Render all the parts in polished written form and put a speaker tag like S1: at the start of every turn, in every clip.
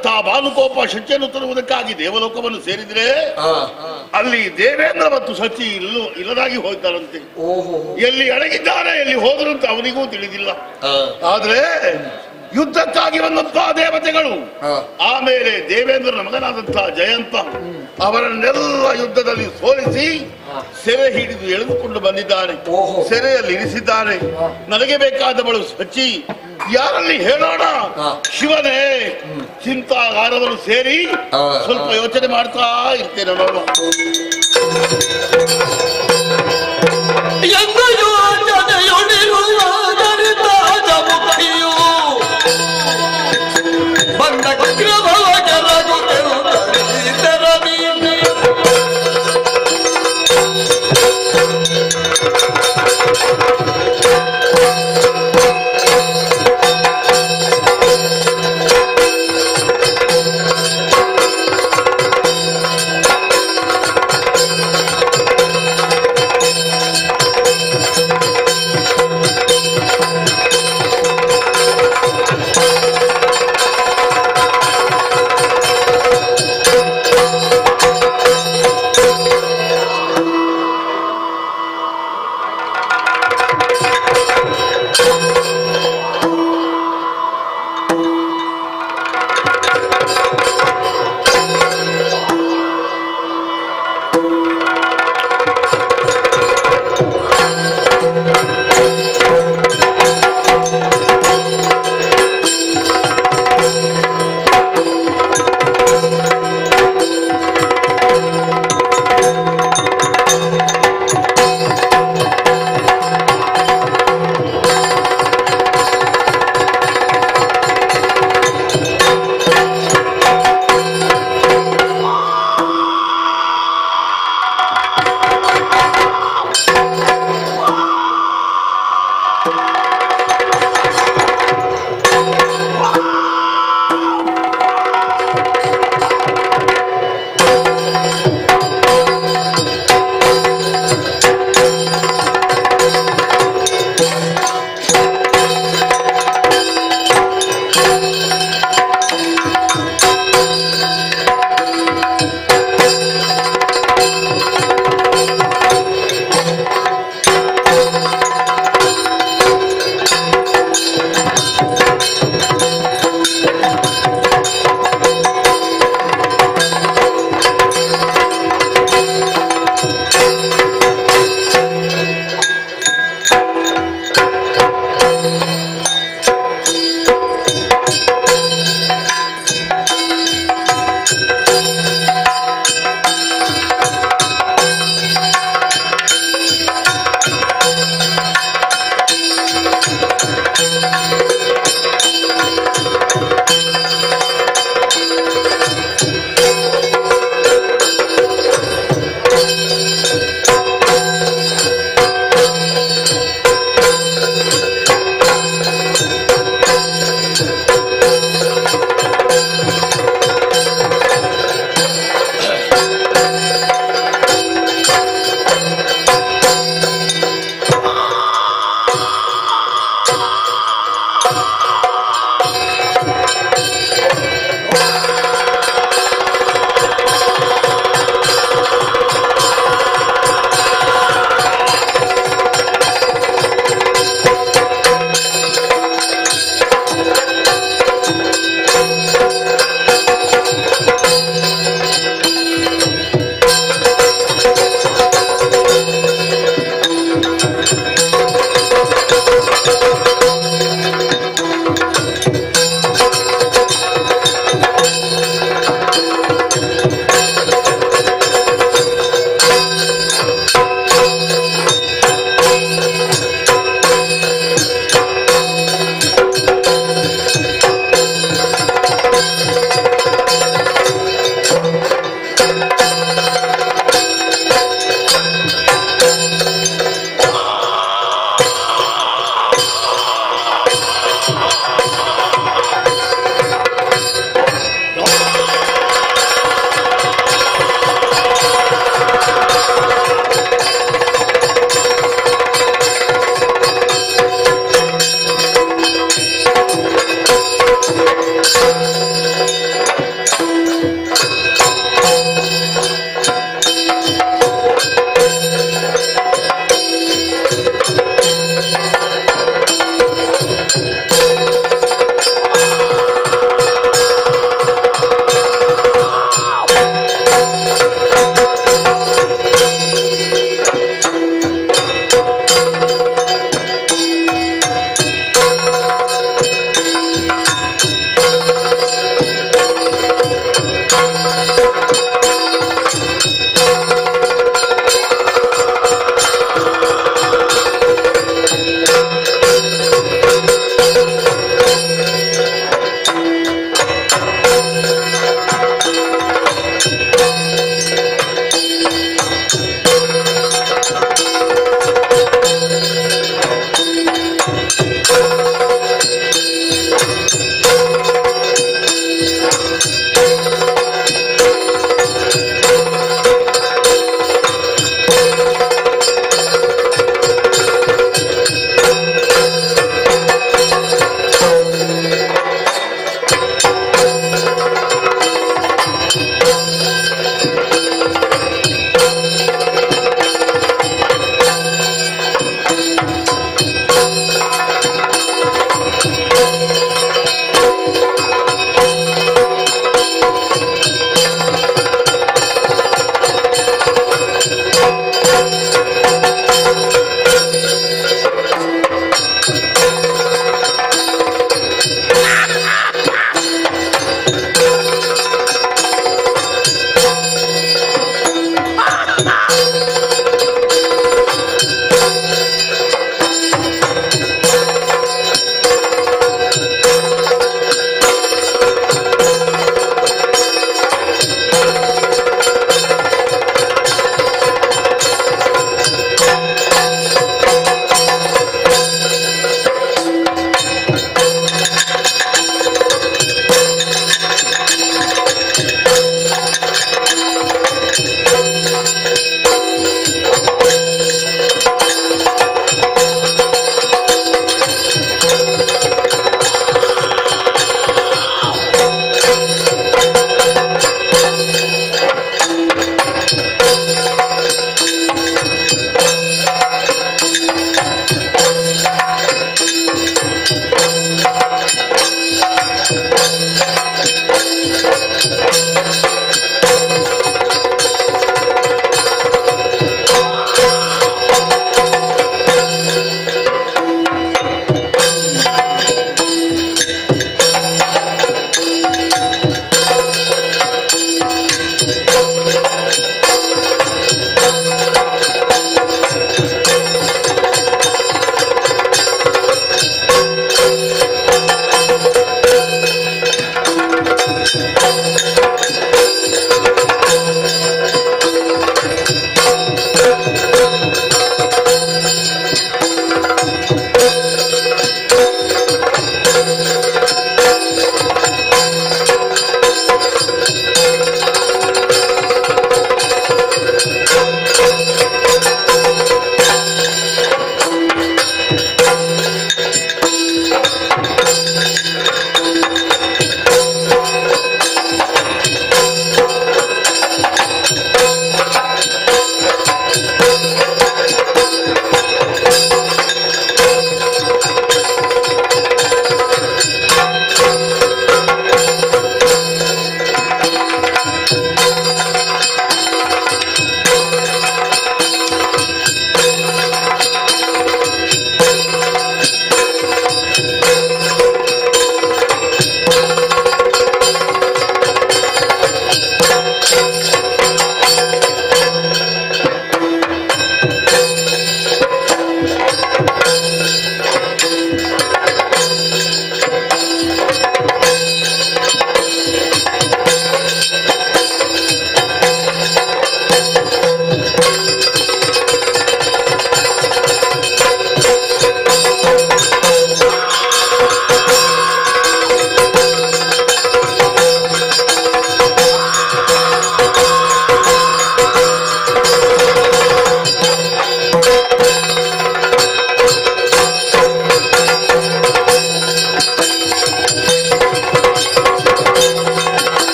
S1: ಮಗನಾದಂತಹ ಭಾನುಕೋಪ ಶಚಿಯನ್ನು ತರುವುದಕ್ಕಾಗಿ ದೇವಲೋಕವನ್ನು ಸೇರಿದ್ರೆ ಅಲ್ಲಿ ದೇವೇಂದ್ರ ಮತ್ತು ಶಚಿ ಇಲ್ಲದಾಗಿ ಹೋಗ್ತಾರಂತೆ. ಎಲ್ಲಿ ಅಡಗಿದ್ದಾರೆ, ಎಲ್ಲಿ ಹೋದರಂತ ಅವನಿಗೂ ತಿಳಿದಿಲ್ಲ. ಆದ್ರೆ ಯುದ್ಧಕ್ಕಾಗಿ ಬಂದಂತಹ ದೇವತೆಗಳು, ಆಮೇಲೆ ದೇವೇಂದ್ರನ ಮಗನಾದಂತಹ ಜಯಂತ ಅವರನ್ನೆಲ್ಲ ಯುದ್ಧದಲ್ಲಿ ಸೋಲಿಸಿ ಸೆರೆ ಹಿಡಿದು ಎಳೆದುಕೊಂಡು ಬಂದಿದ್ದಾನೆ. ಸೆರೆಯಲ್ಲಿ ಇರಿಸಿದ್ದಾನೆ. ನನಗೆ ಬೇಕಾದವಳು ಶಚಿ. ಯಾರಲ್ಲಿ ಹೇಳೋಣ? ಶಿವನೇ, ಚಿಂತಾಗಾರವನ್ನು ಸೇರಿ ಸ್ವಲ್ಪ ಯೋಚನೆ ಮಾಡ್ತಾ ಇರ್ತೇನೆ. ನೋಡುವ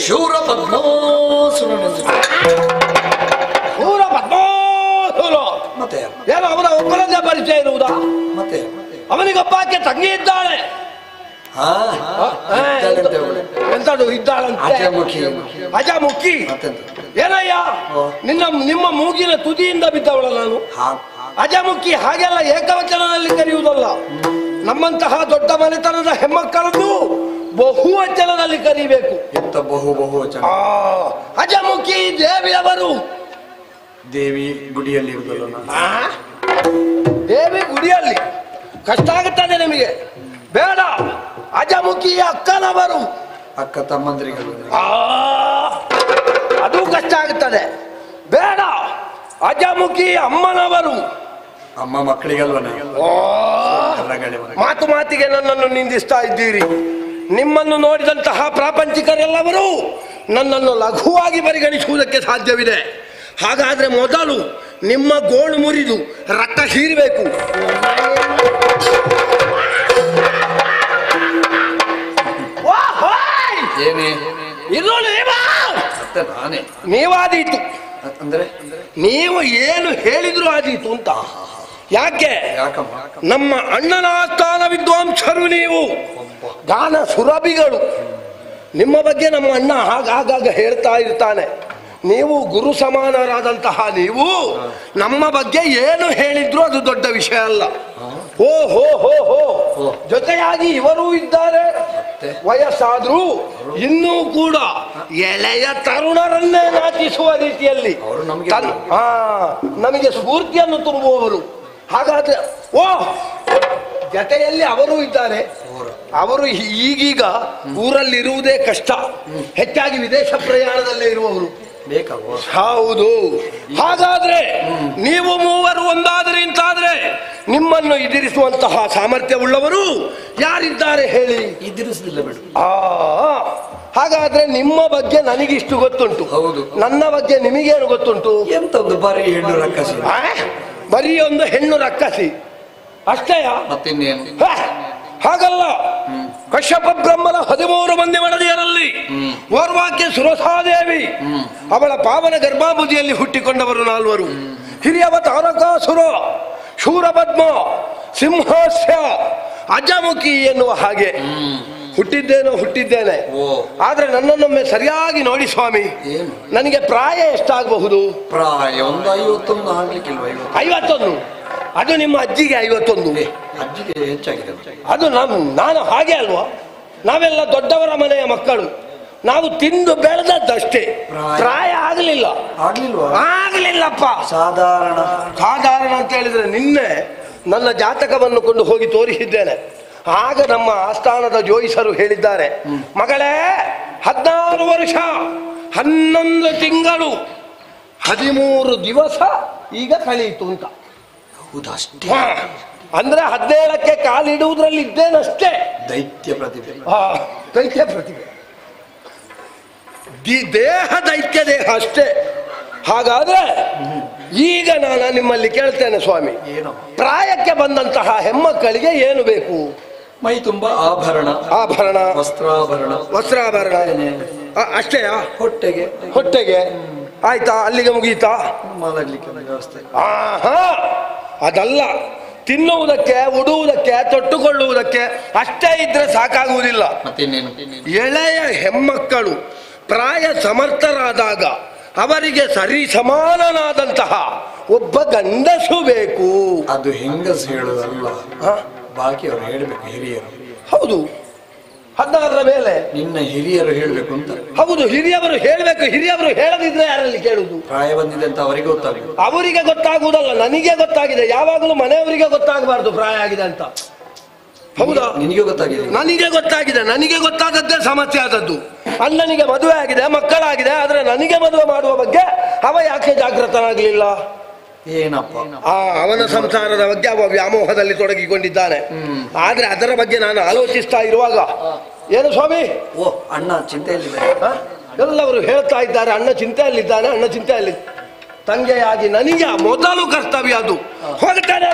S2: ಶೂರ ಪದ್ಮಾಸುರ ಮತ್ತೆ
S3: ಏನು ಅವನ ಒಬ್ಬರನ್ನೇ ಪರಿಚಯ ಇರುವುದಾ?
S2: ಮತ್ತೆ
S3: ಅವನಿಗೊಬ್ಬಾಕೆ ತಂಗಿ ಇದ್ದಾಳೆ. ಎಂತದು ಇದ್ದಾಳಂತೆ? ಅಜಮುಖಿ. ಏನಯ್ಯ ನಿಮ್ಮ ಮೂಗಿನ ತುದಿಯಿಂದ ಬಿದ್ದವಳ ನಾನು. ಅಜಮುಖಿ ಹಾಗೆಲ್ಲ ಏಕವಚನದಲ್ಲಿ ಕರೆಯುವುದಲ್ಲ. ನಮ್ಮಂತಹ ದೊಡ್ಡ ಮನೆತನದ ಹೆಮ್ಮಕ್ಕಳನ್ನು ಬಹುವಚನದಲ್ಲಿ ಕರೀಬೇಕು.
S2: ಎಂತ ಬಹುವಚನ?
S3: ಅಜಮುಖಿ ದೇವಿಯವರು.
S2: ದೇವಿ ಗುಡಿಯಲ್ಲಿ
S3: ದೇವಿ ಗುಡಿಯಲ್ಲಿ ಕಷ್ಟ ಆಗುತ್ತದೆ ನಿಮಗೆ. ಬೇಡ, ಅಜಮುಖಿಯ ಅಕ್ಕನವರು.
S2: ಅಕ್ಕ ತಮ್ಮಂದ್ರಿಗಳು
S3: ಅದು ಕಷ್ಟ ಆಗುತ್ತದೆ. ಬೇಡ, ಅಜಮುಖಿ ಅಮ್ಮನವರು.
S2: ಅಮ್ಮ ಮಕ್ಕಳಿಗಲ್ವ?
S3: ಮಾತು ಮಾತಿಗೆ ನನ್ನನ್ನು ನಿಂದಿಸ್ತಾ ಇದ್ದೀರಿ. ನಿಮ್ಮನ್ನು ನೋಡಿದಂತಹ ಪ್ರಾಪಂಚಿಕರೆಲ್ಲವರು ನನ್ನನ್ನು ಲಘುವಾಗಿ ಪರಿಗಣಿಸುವುದಕ್ಕೆ ಸಾಧ್ಯವಿದೆ. ಹಾಗಾದ್ರೆ ಮೊದಲು ನಿಮ್ಮ ಗೋಳು ಮುರಿದು ರಕ್ತ ಹೀರಬೇಕು. ನೀವಾದೀತು
S2: ಅಂದ್ರೆ
S3: ನೀವು ಏನು ಹೇಳಿದ್ರು ಆದೀತು ಅಂತ. ಯಾಕೆ? ನಮ್ಮ ಅಣ್ಣನ ಆಸ್ಥಾನ ವಿದ್ವಾಂಸರು ನೀವು, ಗಾನ ಸುರಭಿಗಳು. ನಿಮ್ಮ ಬಗ್ಗೆ ನಮ್ಮ ಅಣ್ಣ ಆಗಾಗ ಹೇಳ್ತಾ ಇರ್ತಾನೆ. ನೀವು ಗುರು ಸಮಾನರಾದಂತಹ ನೀವು ನಮ್ಮ ಬಗ್ಗೆ ಏನು ಹೇಳಿದ್ರು ಅದು ದೊಡ್ಡ ವಿಷಯ ಅಲ್ಲ. ಹೋ ಹೋ ಹೋ ಹೋ ಜೊತೆಯಾಗಿ ಇವರೂ ಇದ್ದಾರೆ. ವಯಸ್ಸಾದ್ರೂ ಇನ್ನೂ ಕೂಡ ಎಳೆಯ ತರುಣರನ್ನೇ ನಾಚಿಸುವ ರೀತಿಯಲ್ಲಿ ನಮಗೆ ಸ್ಫೂರ್ತಿಯನ್ನು ತುಂಬುವವರು. ಹಾಗಾದ್ರೆ ಜೊತೆಯಲ್ಲಿ ಅವರು ಇದ್ದಾರೆ. ಅವರು ಈಗೀಗ ಊರಲ್ಲಿರುವುದೇ ಕಷ್ಟ, ಹೆಚ್ಚಾಗಿ ವಿದೇಶ ಪ್ರಯಾಣದಲ್ಲೇ ಇರುವವರು. ಹೌದು. ಹಾಗಾದ್ರೆ ನೀವು ಮೂವರು ಒಂದಾದರೆ ಇಂತಾದ್ರೆ ನಿಮ್ಮನ್ನು ಎದುರಿಸುವಂತಹ ಸಾಮರ್ಥ್ಯವುಳ್ಳವರು ಯಾರಿದ್ದಾರೆ ಹೇಳಿ?
S2: ಎದುರಿಸಲಿಲ್ಲ ಬಿಡು.
S3: ಹಾಗಾದ್ರೆ ನಿಮ್ಮ ಬಗ್ಗೆ ನನಗಿಷ್ಟು ಗೊತ್ತುಂಟು.
S2: ಹೌದು.
S3: ನನ್ನ ಬಗ್ಗೆ ನಿಮಗೇನು ಗೊತ್ತುಂಟು?
S2: ಎಂತದ್ದು ಬರೀ ಹೆಣ್ಣು ರಕ್ಕಸಿ.
S3: ಬರೀ ಒಂದು ಹೆಣ್ಣು ರಕ್ಕಸಿ ಅಷ್ಟೇಯ?
S2: ಮತ್ತಿನ್ನೇನು?
S3: ಹಾಗಲ್ಲ. ಕಶ್ಯಪ ಬ್ರಹ್ಮನ 13 ಮಂದಿ ಮಡದಿಯರಲ್ಲಿ ಓರ್ವಾಕ್ಯ ಸುರಸಾದೇವಿ, ಅವಳ ಪಾವನ ಗರ್ಭಾಬುದಿಯಲ್ಲಿ ಹುಟ್ಟಿಕೊಂಡವರು 4. ಹಿರಿಯವ ತಾರಕಾಸುರ, ಶೂರಪದ್ಮ, ಸಿಂಹಾಸ್ಯ, ಅಜಮುಖಿ ಎನ್ನುವ ಹಾಗೆ ಹುಟ್ಟಿದ್ದೇನೆ. ಆದ್ರೆ ನನ್ನನ್ನೊಮ್ಮೆ ಸರಿಯಾಗಿ ನೋಡಿ ಸ್ವಾಮಿ, ನನಗೆ ಪ್ರಾಯ ಎಷ್ಟಾಗಬಹುದು?
S2: ಪ್ರಾಯ ಒಂದು 51 ಆಗ್ಲಿಕ್ಕಿಲ್ವ?
S3: 51. ಅದು ನಿಮ್ಮ ಅಜ್ಜಿಗೆ 51.
S2: ಅಜ್ಜಿಗೆ ಹೆಚ್ಚಾಗಿದೆ. ಅದು
S3: ನಾನು ಹಾಗೆ ಅಲ್ವಾ? ನಾವೆಲ್ಲ ದೊಡ್ಡವರ ಮನೆಯ ಮಕ್ಕಳು. ನಾವು ತಿಂದು ಬೆಳೆದದ್ದಷ್ಟೇ. ಪ್ರಾಯ ಆಗ್ಲಿಲ್ಲಪ್ಪ. ಸಾಧಾರಣ ಅಂತ ಹೇಳಿದ್ರೆ ನಿನ್ನೆ ನನ್ನ ಜಾತಕವನ್ನು ಕೊಂಡು ಹೋಗಿ ತೋರಿಸಿದ್ದೇನೆ. ಆಗ ನಮ್ಮ ಆಸ್ಥಾನದ ಜೋಯಿಸರು ಹೇಳಿದ್ದಾರೆ, ಮಗಳೇ 14 ವರ್ಷ 11 ತಿಂಗಳು 13 ದಿವಸ ಈಗ ಕಳೀತು ಅಂತ. ಅಂದ್ರೆ 17ಕ್ಕೆ ಕಾಲಿಡುವುದರಲ್ಲಿ ಇದ್ದೇನಷ್ಟೇ.
S2: ದೈತ್ಯ ಪ್ರತಿಭೆ.
S3: ದೇಹ ದೈತ್ಯ ದೇಹ ಅಷ್ಟೇ. ಹಾಗಾದ್ರೆ ಈಗ ನಾನು ನಿಮ್ಮಲ್ಲಿ ಕೇಳ್ತೇನೆ ಸ್ವಾಮಿ, ಪ್ರಾಯಕ್ಕೆ ಬಂದಂತಹ ಹೆಮ್ಮಕ್ಕಳಿಗೆ ಏನು ಬೇಕು?
S2: ಮೈ ತುಂಬ ಆಭರಣ, ವಸ್ತ್ರಾಭರಣ
S3: ಅಷ್ಟೇಯಾ? ಹೊಟ್ಟೆಗೆ ಆಯ್ತಾ? ಅಲ್ಲಿಗೆ ಮುಗೀತಾ?
S2: ವ್ಯವಸ್ಥೆ.
S3: ಅದಲ್ಲ, ತಿನ್ನುವುದಕ್ಕೆ, ಉಡುವುದಕ್ಕೆ, ತೊಟ್ಟುಕೊಳ್ಳುವುದಕ್ಕೆ ಅಷ್ಟೇ ಇದ್ರೆ ಸಾಕಾಗುವುದಿಲ್ಲ. ಎಳೆಯ ಹೆಮ್ಮಕ್ಕಳು ಪ್ರಾಯ ಸಮರ್ಥರಾದಾಗ ಅವರಿಗೆ ಸರಿ ಸಮಾನನಾದಂತಹ ಒಬ್ಬ ಗಂಡಸು ಬೇಕು.
S2: ಅದು ಹೆಂಗಸು ಹೇಳುದಲ್ಲ, ಬಾಕಿ ಅವ್ರು ಹೇಳ್ಬೇಕು, ಹಿರಿಯರು.
S3: ಹೌದು, 16ರ ಮೇಲೆ
S2: ನಿನ್ನ ಹಿರಿಯರು ಹೇಳ್ಬೇಕು ಅಂತ.
S3: ಹೌದು, ಹಿರಿಯವರು ಹೇಳ್ಬೇಕು. ಹಿರಿಯವರು ಹೇಳದಿದ್ರೆ ಯಾರಲ್ಲಿ ಕೇಳುದು?
S2: ಪ್ರಾಯ ಬಂದಿದೆ ಅಂತ ಅವರಿಗೆ ಗೊತ್ತಾಗುತ್ತೆ.
S3: ಅವರಿಗೆ ಗೊತ್ತಾಗುವುದಲ್ಲ, ನನಗೆ ಗೊತ್ತಾಗಿದೆ. ಯಾವಾಗಲೂ ಮನೆಯವರಿಗೆ ಗೊತ್ತಾಗಬಾರ್ದು ಪ್ರಾಯ ಆಗಿದೆ ಅಂತ. ಹೌದಾ?
S2: ನಿನಗೆ ಗೊತ್ತಾಗಿದೆ?
S3: ನನಗೆ ಗೊತ್ತಾಗಿದೆ. ನನಗೆ ಗೊತ್ತಾದದ್ದೇ ಸಮಸ್ಯೆ ಆದದ್ದು. ಅಣ್ಣನಿಗೆ ಮದುವೆ ಆಗಿದೆ, ಮಕ್ಕಳಾಗಿದೆ, ಆದ್ರೆ ನನಗೆ ಮದುವೆ ಮಾಡುವ ಬಗ್ಗೆ ಅವ ಯಾಕೆ ಜಾಗೃತನಾಗಲಿಲ್ಲ?
S2: ಏನಪ್ಪ,
S3: ಅವನ ಸಂಸಾರದ ಬಗ್ಗೆ ಅವ ವ್ಯಾಮೋಹದಲ್ಲಿ ತೊಡಗಿಕೊಂಡಿದ್ದಾನೆ. ಆದ್ರೆ ಅದರ ಬಗ್ಗೆ ನಾನು ಆಲೋಚಿಸ್ತಾ ಇರುವಾಗ, ಏನು ಸ್ವಾಮಿ,
S2: ಓ ಅಣ್ಣ ಚಿಂತೆಯಲ್ಲಿದ್ದಾರೆ.
S3: ಎಲ್ಲವರು ಹೇಳ್ತಾ ಇದ್ದಾರೆ ಅಣ್ಣ ಚಿಂತೆಯಲ್ಲಿದ್ದಾನೆ, ಅಣ್ಣ ಚಿಂತೆಯಲ್ಲಿ. ತಂಗೆಯಾಗಿ ನನಗೆ ಮೊದಲು ಕರ್ತವ್ಯ ಅದು. ಹೋಗ್ತಾನೆ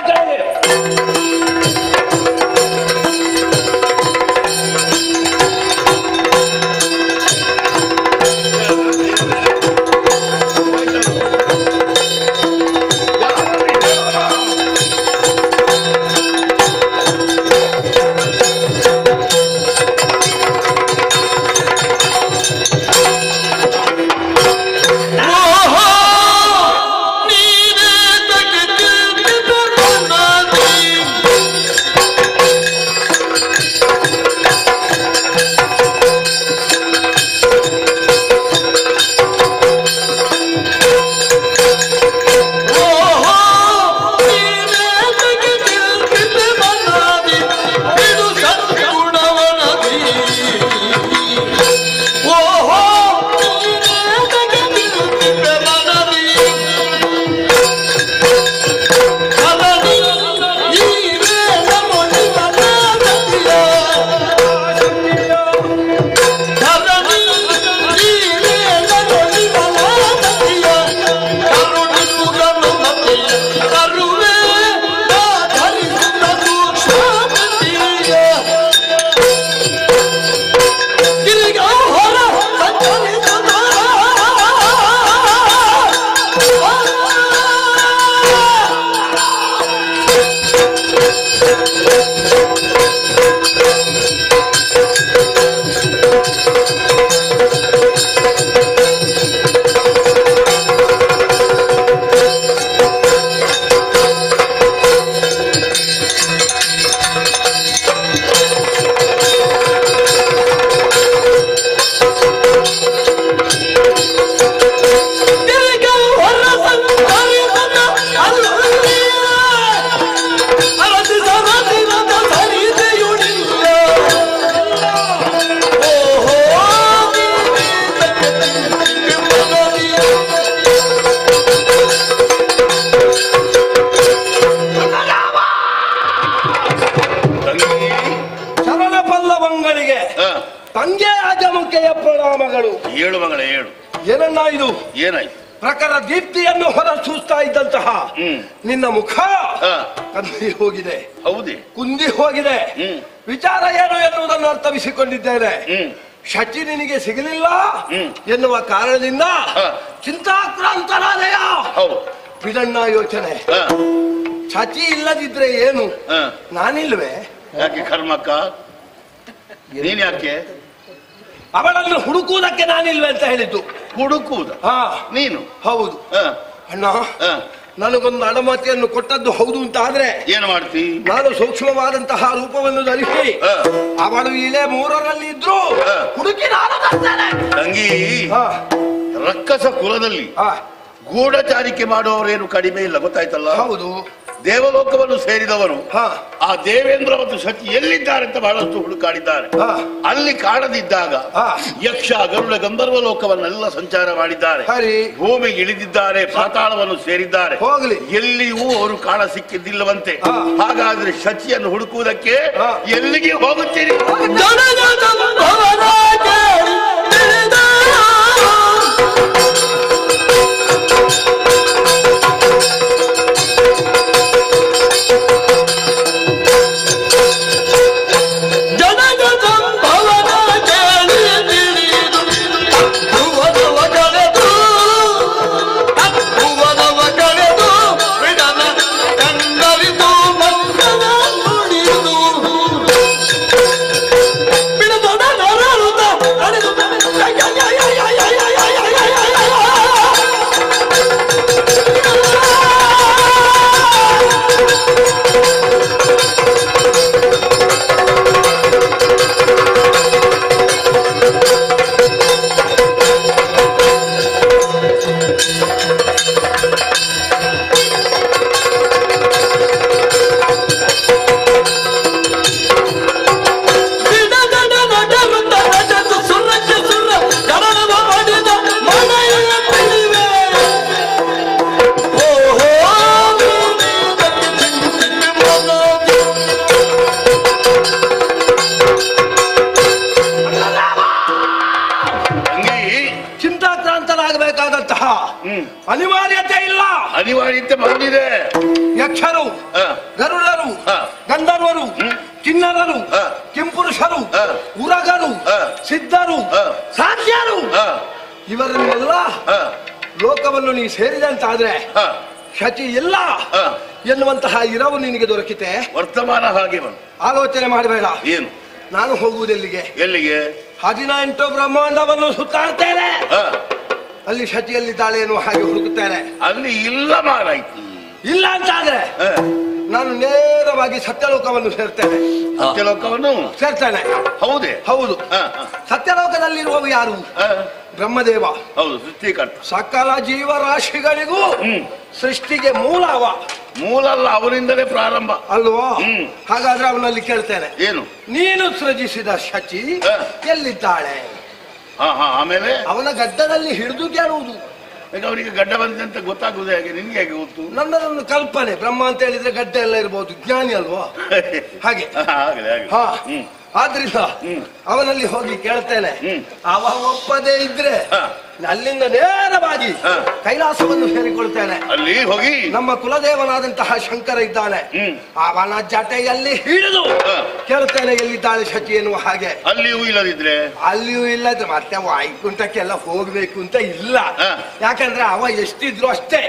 S3: ತಂಗೆ ಅಜಮುಖೆಯ ಪ್ರಣಾಮಗಳು.
S1: ಏಳು ಮಗಳ ಏಳು.
S3: ಏನನ್ನ ಇದು?
S1: ಏನಾಯ್ತು?
S3: ಪ್ರಖರ ದೀಪ್ತಿಯನ್ನು ಹೊರ ಸೂಸ್ತಾ ಇದ್ದಂತಹ ನಿನ್ನ ಮುಖ ಕಂದಿ ಹೋಗಿದೆ.
S1: ಹೌದೇ?
S3: ಕುಂದಿ ಹೋಗಿದೆ. ವಿಚಾರ ಏನು ಎನ್ನುವುದನ್ನು ಅರ್ಥವಿಸಿಕೊಂಡಿದ್ದೇನೆ. ಶಚಿ ನಿನಗೆ ಸಿಗಲಿಲ್ಲ ಎನ್ನುವ ಕಾರಣದಿಂದ ಚಿಂತಾಕ್ರಾಂತರಾದೆಯ. ಬಿಡಣ್ಣ ಯೋಚನೆ. ಶಚಿ ಇಲ್ಲದಿದ್ರೆ ಏನು? ನಾನಿಲ್ವೇ?
S1: ಯಾಕೆ ಕರ್ಮಕ್ಕ? ನೀನ್ ಯಾಕೆ?
S3: ಅವಳನ್ನು ಹುಡುಕುವುದಕ್ಕೆ ನಾನಿಲ್ವೇ ಅಂತ ಹೇಳಿದ್ದು.
S1: ಹುಡುಕುವುದ? ನೀನು?
S3: ಹೌದು ಅಣ್ಣ. ನನಗೊಂದು ಅಡಮತಿಯನ್ನು ಕೊಟ್ಟದ್ದು ಹೌದು ಅಂತ ಆದ್ರೆ
S1: ಏನು ಮಾಡ್ತಿ?
S3: ನಾನು ಸೂಕ್ಷ್ಮವಾದಂತಹ ರೂಪವನ್ನು ಧರಿಸಿ ಅವಳು ಇಳೆ 3ರಲ್ಲಿ ಇದ್ರು ಹುಡುಕಿ ನಾನು
S1: ತಂಗಿ. ರಕ್ಕಸ ಕುಲದಲ್ಲಿ ಗೂಢಚಾರಿಕೆ ಮಾಡುವವರೇನು ಕಡಿಮೆ ಇಲ್ಲ, ಗೊತ್ತಾಯ್ತಲ್ಲ?
S3: ಹೌದು.
S1: ದೇವಲೋಕವನ್ನು ಸೇರಿದವರು ಆ ದೇವೇಂದ್ರ ಮತ್ತು ಶಚಿ ಎಲ್ಲಿದ್ದಾರೆ ಅಂತ ಬಹಳಷ್ಟು ಹುಡುಕಾಡಿದ್ದಾರೆ. ಅಲ್ಲಿ ಕಾಣದಿದ್ದಾಗ ಯಕ್ಷ ಗರುಡ ಗಂಧರ್ವ ಲೋಕವನ್ನೆಲ್ಲ ಸಂಚಾರ ಮಾಡಿದ್ದಾರೆ. ಭೂಮಿಗೆ ಇಳಿದಿದ್ದಾರೆ, ಪಾತಾಳವನ್ನು ಸೇರಿದ್ದಾರೆ. ಎಲ್ಲಿಯೂ ಅವರು ಕಾಣ ಸಿಕ್ಕಿದ್ದಿಲ್ಲವಂತೆ. ಹಾಗಾದ್ರೆ ಶಚಿಯನ್ನು ಹುಡುಕುವುದಕ್ಕೆ ಎಲ್ಲಿಗೆ ಹೋಗುತ್ತೀರಿ?
S4: ಬಿಡದ
S1: ದೈತ್ಯ ಬಂದಿದೆ.
S3: ಯಕ್ಷರು, ಗರುಡರು, ಗಂಧರ್ವರು, ಕಿನ್ನರರು, ಕಿಂಪುರುಷರು, ಉರಗರು, ಸಿದ್ಧರು, ಸಾಧ್ಯರು ಇವರನ್ನೆಲ್ಲ ಲೋಕವನ್ನು ನೀ ಸೇರಿದಂತಾದ್ರೆ ಶಚಿ ಇಲ್ಲ ಎನ್ನುವಂತಹ ಇರವು ನಿನಗೆ ದೊರಕಿತೆ.
S1: ವರ್ತಮಾನ ಹಾಗೆ
S3: ಆಲೋಚನೆ ಮಾಡಬೇಡ.
S1: ಏನು?
S3: ನಾನು ಹೋಗುವುದೆಲ್ಲಿಗೆ?
S1: ಎಲ್ಲಿಗೆ?
S3: 18 ಬ್ರಹ್ಮಾಂಡವನ್ನು ಸುತ್ತಾಡ್ತೇನೆ. ಅಲ್ಲಿ ಶಚಿಯಲ್ಲಿದ್ದಾಳೆ ಎನ್ನುವ ಹಾಗೆ ಹುಡುಕುತ್ತೇನೆ.
S1: ಅಲ್ಲಿ ಇಲ್ಲ ಮಾರಾಯ್ತು.
S3: ಇಲ್ಲ ಅಂತಾದ್ರೆ ನಾನು ನೇರವಾಗಿ ಸತ್ಯಲೋಕವನ್ನು ಸೇರ್ತೇನೆ.
S1: ಸತ್ಯಲೋಕವನ್ನು
S3: ಸೇರ್ತೇನೆ.
S1: ಹೌದೇ?
S3: ಹೌದು. ಸತ್ಯಲೋಕದಲ್ಲಿರುವವು ಯಾರು? ಬ್ರಹ್ಮದೇವ.
S1: ಹೌದು, ಸೃಷ್ಟಿಕರ್ತ.
S3: ಸಕಲ ಜೀವರಾಶಿಗಳಿಗೂ ಸೃಷ್ಟಿಗೆ ಮೂಲ ಅವ.
S1: ಮೂಲ ಅಲ್ಲ, ಅವನಿಂದಲೇ ಪ್ರಾರಂಭ
S3: ಅಲ್ವಾ? ಹಾಗಾದ್ರೆ ಅವನಲ್ಲಿ ಕೇಳ್ತೇನೆ,
S1: ಏನು?
S3: ನೀನು ಸೃಜಿಸಿದ ಶಚಿ ಎಲ್ಲಿದ್ದಾಳೆ?
S1: ಆಮೇಲೆ
S3: ಅವನ ಗಡ್ಡದಲ್ಲಿ ಹಿಡಿದು ಕೇಳುವುದು.
S1: ಈಗ ಅವನಿಗೆ ಗಡ್ಡ ಬಂದಿದೆ ಅಂತ ಗೊತ್ತಾಗುವುದು ಹೇಗೆ? ನಿನ್ಗೆ ಹೇಗೆ ಗೊತ್ತು?
S3: ನನ್ನದೊಂದು ಕಲ್ಪನೆ. ಬ್ರಹ್ಮ ಅಂತ ಹೇಳಿದ್ರೆ ಗಡ್ಡ ಎಲ್ಲ ಇರ್ಬೋದು, ಜ್ಞಾನಿ ಅಲ್ವಾ? ಹಾಗೆ. ಹಾ, ಆದ್ರಿಂದ ಅವನಲ್ಲಿ ಹೋಗಿ ಕೇಳ್ತೇನೆ. ಅವ ಒಪ್ಪದೇ ಇದ್ರೆ ಅಲ್ಲಿಂದ ನೇರವಾಗಿ ಕೈಲಾಸವನ್ನು ಸೇರಿಕೊಳ್ತೇನೆ.
S1: ಅಲ್ಲಿ ಹೋಗಿ
S3: ನಮ್ಮ ಕುಲದೇವನಾದಂತಹ ಶಂಕರ ಇದ್ದಾನೆ, ಅವನ ಜಟೆಯಲ್ಲಿ ಹಿಡಿದು ಕೇಳ್ತೇನೆ ಎಲ್ಲಿದ್ದಾಳೆ ಶಚಿ ಎನ್ನುವ ಹಾಗೆ.
S1: ಅಲ್ಲಿಯೂ ಇಲ್ಲದಿದ್ರೆ?
S3: ಅಲ್ಲಿಯೂ ಇಲ್ಲದ್ರೆ ಮತ್ತೆ ವೈಕುಂಠಕ್ಕೆಲ್ಲ ಹೋಗ್ಬೇಕು ಅಂತ ಇಲ್ಲ. ಯಾಕಂದ್ರೆ ಅವ ಎಷ್ಟಿದ್ರು ಅಷ್ಟೇ,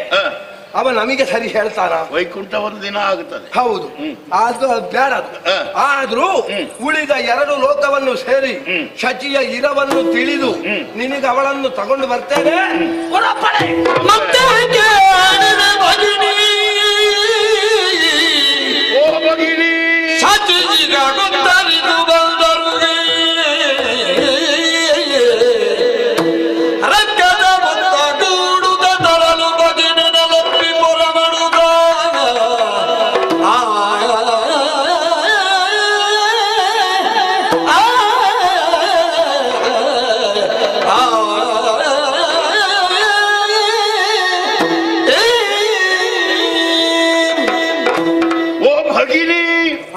S3: ಅವ ನಮಗೆ ಸರಿ ಹೇಳ್ತಾನ.
S1: ವೈಕುಂಠ ಒಂದು ದಿನ ಆಗುತ್ತದೆ.
S3: ಹೌದು, ಅದು ಬೇಡ. ಆದ್ರೂ ಉಳಿದ 2 ಲೋಕವನ್ನು ಸೇರಿ ಶಚಿಯ ಇರವನ್ನು ತಿಳಿದು ನಿನಗೆ ಅವಳನ್ನು ತಗೊಂಡು ಬರ್ತೇನೆ.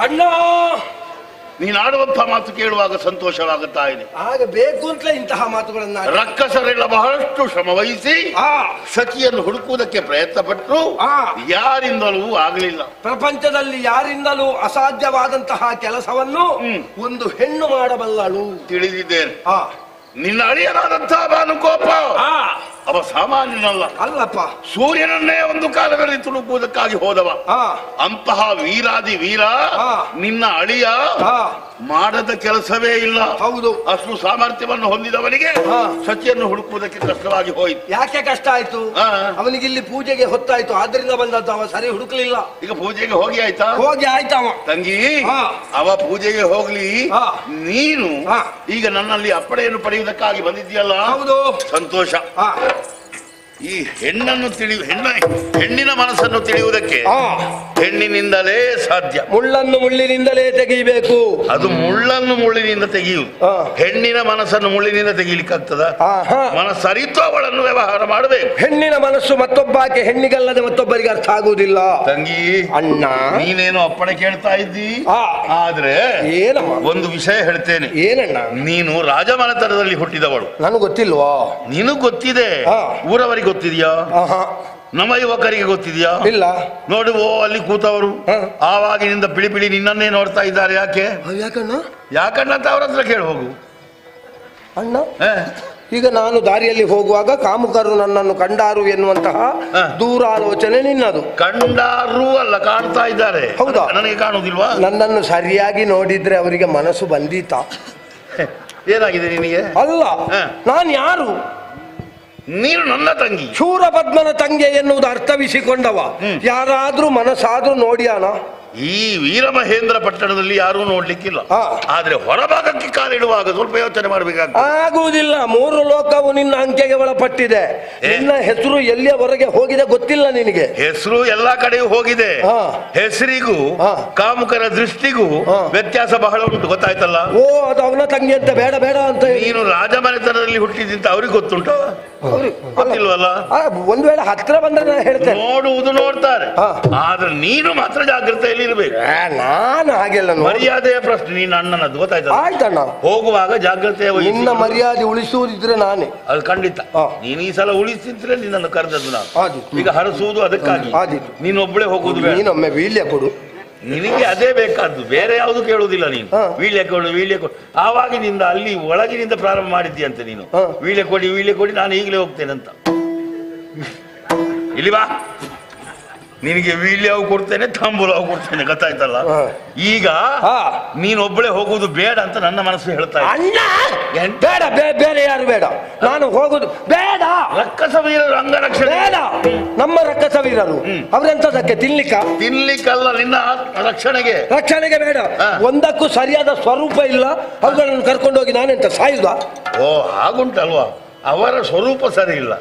S3: ಅಣ್ಣ,
S1: ನೀನು ಆಡುವಂತಹ ಮಾತು ಕೇಳುವಾಗ ಸಂತೋಷವಾಗುತ್ತಾ ಇದೆ.
S3: ಆಗ ಬೇಕು ಅಂತಲೇ ಇಂತಹ ಮಾತುಗಳನ್ನ.
S1: ರಕ್ಕಸರೆಲ್ಲ ಬಹಳಷ್ಟು ಶ್ರಮ ವಹಿಸಿ ಶಚಿಯನ್ನು ಹುಡುಕುವುದಕ್ಕೆ ಪ್ರಯತ್ನ ಪಟ್ಟರು, ಯಾರಿಂದಲೂ ಆಗಲಿಲ್ಲ.
S3: ಪ್ರಪಂಚದಲ್ಲಿ ಯಾರಿಂದಲೂ ಅಸಾಧ್ಯವಾದಂತಹ ಕೆಲಸವನ್ನು ಒಂದು ಹೆಣ್ಣು ಮಾಡಬಲ್ಲಳು.
S1: ತಿಳಿದಿದ್ದೇನೆ. ನಿನ್ನ ಅಳಿಯನಾದಂತಹ ಭಾನುಕೋಪ ಅವ ಸಾಮಾನ್ಯನಲ್ಲ.
S3: ಅಲ್ಲಪ್ಪ,
S1: ಸೂರ್ಯನನ್ನೇ ಒಂದು ಕಾಲದಲ್ಲಿ ತುಳುಕುವುದಕ್ಕಾಗಿ ಹೋದವ. ಅಂತಹ ವೀರಾದಿ ವೀರ ನಿನ್ನ ಅಳಿಯ ಮಾಡದ ಕೆಲಸವೇ ಇಲ್ಲ.
S3: ಹೌದು,
S1: ಅಷ್ಟು ಸಾಮರ್ಥ್ಯವನ್ನು ಹೊಂದಿದವನಿಗೆ ಶಚಿಯನ್ನು ಹುಡುಕುವುದಕ್ಕೆ ಕಷ್ಟವಾಗಿ ಹೋಯಿತು.
S3: ಯಾಕೆ ಕಷ್ಟ ಆಯ್ತು? ಅವನಿಗೆ ಇಲ್ಲಿ ಪೂಜೆಗೆ ಹೊತ್ತಾಯ್ತು, ಆದ್ರಿಂದ ಬಂದದ್ದು. ಅವ ಸರಿ ಹುಡುಕ್ಲಿಲ್ಲ. ಈಗ
S1: ಪೂಜೆಗೆ ಹೋಗಿ ಆಯ್ತಾ?
S3: ಹೋಗಿ ಆಯ್ತವ
S1: ತಂಗಿ. ಅವ ಪೂಜೆಗೆ ಹೋಗ್ಲಿ, ನೀನು ಈಗ ನನ್ನಲ್ಲಿ ಅಪ್ಪಣೆಯನ್ನು ಪಡೆಯುವುದಕ್ಕಾಗಿ ಬಂದಿದ್ದೀಯಲ್ಲ.
S3: ಹೌದು,
S1: ಸಂತೋಷ. ಈ ಹೆಣ್ಣನ್ನು ಹೆಣ್ಣಿನ ಮನಸ್ಸನ್ನು ತಿಳಿಯುವುದಕ್ಕೆ ಹೆಣ್ಣಿನಿಂದಲೇ ಸಾಧ್ಯ.
S3: ಮುಳ್ಳನ್ನು ಮುಳ್ಳಿನಿಂದಲೇ ತೆಗೆಯಬೇಕು.
S1: ಅದು ಮುಳ್ಳನ್ನು ಮುಳ್ಳಿನಿಂದ ತೆಗೆಯುವುದು. ಹೆಣ್ಣಿನ ಮನಸ್ಸನ್ನು ಮುಳ್ಳಿನಿಂದ ತೆಗೀಲಿಕ್ಕಾಗ್ತದ? ಮನಸ್ಸರಿತು ಅವಳನ್ನು ವ್ಯವಹಾರ ಮಾಡಬೇಕು.
S3: ಹೆಣ್ಣಿನ ಮನಸ್ಸು ಮತ್ತೊಬ್ಬಾಕೆ ಹೆಣ್ಣಿಗಲ್ಲದೆ ಮತ್ತೊಬ್ಬರಿಗೆ ಅರ್ಥ ಆಗುವುದಿಲ್ಲ.
S1: ತಂಗಿ,
S3: ಅಣ್ಣ,
S1: ನೀನೇನು ಅಪ್ಪಣೆ ಕೇಳ್ತಾ ಇದ್ದಿ. ಆದ್ರೆ
S3: ಏನಮ್ಮ,
S1: ಒಂದು ವಿಷಯ ಹೇಳ್ತೇನೆ.
S3: ಏನಣ್ಣ?
S1: ನೀನು ರಾಜಮನೆತನದಲ್ಲಿ ಹುಟ್ಟಿದವಳು.
S3: ನನಗೆ ಗೊತ್ತಿಲ್ವಾ?
S1: ನೀನು ಗೊತ್ತಿದೆ. ಊರವರಿಗೆ ಗೊತ್ತಿದ್ಯಾ? ನಮ್ಮ ಯುವಕರಿಗೆ ಗೊತ್ತಿದ್ಯಾ?
S3: ಇಲ್ಲ.
S1: ನೋಡು, ಅಲ್ಲಿ ಕೂತವರು ಆವಾಗಿನಿಂದ ಪಿಳಿ ಪಿಳಿ ನಿನ್ನನ್ನೇ ನೋಡ್ತಾ ಇದ್ದಾರೆ. ಯಾಕೆ?
S3: ಯಾಕಣ್ಣ?
S1: ಯಾಕಣ್ಣ ಅಂತ ಅವ್ರ ಹತ್ರ ಕೇಳಿ ಹೋಗು.
S3: ಅಣ್ಣ, ಈಗ ನಾನು ದಾರಿಯಲ್ಲಿ ಹೋಗುವಾಗ ಕಾಮುಕರು ನನ್ನನ್ನು ಕಂಡಾರು ಎನ್ನುವಂತಹ ದೂರಾಲೋಚನೆ ನಿನ್ನದು.
S1: ಕಂಡಾರು ಅಲ್ಲ, ಕಾಣ್ತಾ ಇದ್ದಾರೆ.
S3: ಹೌದಾ?
S1: ನನಗೆ ಕಾಣುವುದಿಲ್ವಾ?
S3: ನನ್ನನ್ನು ಸರಿಯಾಗಿ ನೋಡಿದ್ರೆ ಅವರಿಗೆ ಮನಸ್ಸು ಬಂದೀತ.
S1: ಏನಾಗಿದೆ ನಿನಗೆ?
S3: ಅಲ್ಲ, ನಾನು ಯಾರು?
S1: ನೀನು ನನ್ನ ತಂಗಿ.
S3: ಶೂರಪದ್ಮನ ತಂಗೆ ಎನ್ನುವುದು ಅರ್ಥವಿಸಿಕೊಂಡವ ಯಾರಾದ್ರೂ ಮನಸ್ಸಾದ್ರೂ ನೋಡಿಯಾನ?
S1: ಈ ವೀರಮಹೇಂದ್ರ ಪಟ್ಟಣದಲ್ಲಿ ಯಾರೂ ನೋಡ್ಲಿಕ್ಕಿಲ್ಲ. ಆದ್ರೆ ಹೊರಭಾಗಕ್ಕೆ ಕಾಲಿಡುವಾಗ ಸ್ವಲ್ಪ ಯೋಚನೆ ಮಾಡಬೇಕಾಗ್ತದೆ.
S3: ಆಗುವುದಿಲ್ಲ. 3 ಲೋಕವು ನಿನ್ನ ಅಂಕೆಗೆ ಒಳಪಟ್ಟಿದೆ. ನಿನ್ನ ಹೆಸರು ಎಲ್ಲಿಯವರೆಗೆ ಹೋಗಿದೆ ಗೊತ್ತಿಲ್ಲ ನಿನಗೆ.
S1: ಹೆಸರು ಎಲ್ಲಾ ಕಡೆಯೂ ಹೋಗಿದೆ. ಹೆಸರಿಗೂ ಕಾಮುಕರ ದೃಷ್ಟಿಗೂ ವ್ಯತ್ಯಾಸ ಬಹಳ ಉಂಟು, ಗೊತ್ತಾಯ್ತಲ್ಲ?
S3: ಓ, ಅದು ಅವನ ತಂಗಿ ಅಂತ ಬೇಡ ಬೇಡ ಅಂತ.
S1: ನೀನು ರಾಜಮನೆತನದಲ್ಲಿ ಹುಟ್ಟಿದಂತ ಅವ್ರಿಗೆ ಗೊತ್ತುಂಟು. ಗೊತ್ತಿಲ್ವಲ್ಲ?
S3: ಒಂದು ವೇಳೆ ಹತ್ರ ಬಂದ್ರೆ ನಾನು ಹೇಳ್ತೇನೆ.
S1: ನೋಡುವುದು ನೋಡ್ತಾರೆ, ಆದ್ರೆ ನೀನು ಮಾತ್ರ ಜಾಗ್ರತೆಯಲ್ಲಿ ಇರ್ಬೇಕು.
S3: ನಾನು ಹಾಗೆಲ್ಲ
S1: ಮರ್ಯಾದೆಯ ಪ್ರಶ್ನೆ. ನೀನು ಅಣ್ಣನದ್ದು ಗೊತ್ತಾಯ್ತು.
S3: ಆಯ್ತಣ್ಣ,
S1: ಹೋಗುವಾಗ ಜಾಗ್ರತೆ.
S3: ನಿನ್ನ ಮರ್ಯಾದೆ ಉಳಿಸುವುದಿದ್ರೆ ನಾನೇ.
S1: ಅದು ಖಂಡಿತ. ನೀನು ಈ ಸಲ ಉಳಿಸಿದ್ರೆ ನಿನ್ನನ್ನು ಕರೆದದ್ದು ನಾನು. ಈಗ ಹರಸುವುದು ಅದಕ್ಕಾಗಿ. ನೀನೊಬ್ಬಳೇ ಹೋಗುದು ಬೇಡ.
S3: ನೀನೊಮ್ಮೆ ವೀಳ್ಯ ಕೊಡು.
S1: ನಿನಗೆ ಅದೇ ಬೇಕಾದ್ದು, ಬೇರೆ ಯಾವುದು ಕೇಳುವುದಿಲ್ಲ ನೀನು. ವೀಳ್ಯ ಕೊಡು. ಆವಾಗಿನಿಂದ ಅಲ್ಲಿ ಒಳಗಿನಿಂದ ಪ್ರಾರಂಭ ಮಾಡಿದ್ದೀಯಂತೆ ನೀನು. ವೀಳ್ಯ ಕೊಡಿ, ನಾನು ಈಗಲೇ ಹೋಗ್ತೇನೆ ಅಂತ. ಇಲ್ಲಿ ಬಾ, ನಿನಗೆ ವೀಳ್ಯವು ಕೊಡ್ತೇನೆ, ತಾಂಬೂಲವು ಕೊಡ್ತೇನೆ, ಗೊತ್ತಾಯ್ತಲ್ಲ? ಈಗ ನೀನೊಬ್ಬಳೇ ಹೋಗುವುದು ಬೇಡ ಅಂತ ನನ್ನ ಮನಸ್ಸು ಹೇಳ್ತಾ ಇದೆ.
S3: ಬೇಡ, ಬೇರೆ ಯಾರು ಬೇಡ, ನಾನು ಹೋಗುದು ಬೇಡ.
S1: ರಕ್ಕಸ ವೀರರು ಅಂಗರಕ್ಷಣೆ
S3: ಬೇಡ. ನಮ್ಮ ರಕ್ಕಸ ವೀರರು ಅವರೆಂತದಕ್ಕೆ?
S1: ತಿನ್ಲಿಕ್ಕಲ್ಲ, ನಿನ್ನ ರಕ್ಷಣೆಗೆ
S3: ಬೇಡ. ಒಂದಕ್ಕೂ ಸರಿಯಾದ ಸ್ವರೂಪ ಇಲ್ಲ. ಅವುಗಳನ್ನು ಕರ್ಕೊಂಡೋಗಿ ನಾನೆಂತ ಸಾಯುದ?
S1: ಓ, ಹಾಗುಂಟಲ್ವಾ? ಅವರ ಸ್ವರೂಪ ಸರಿ ಇಲ್ಲ,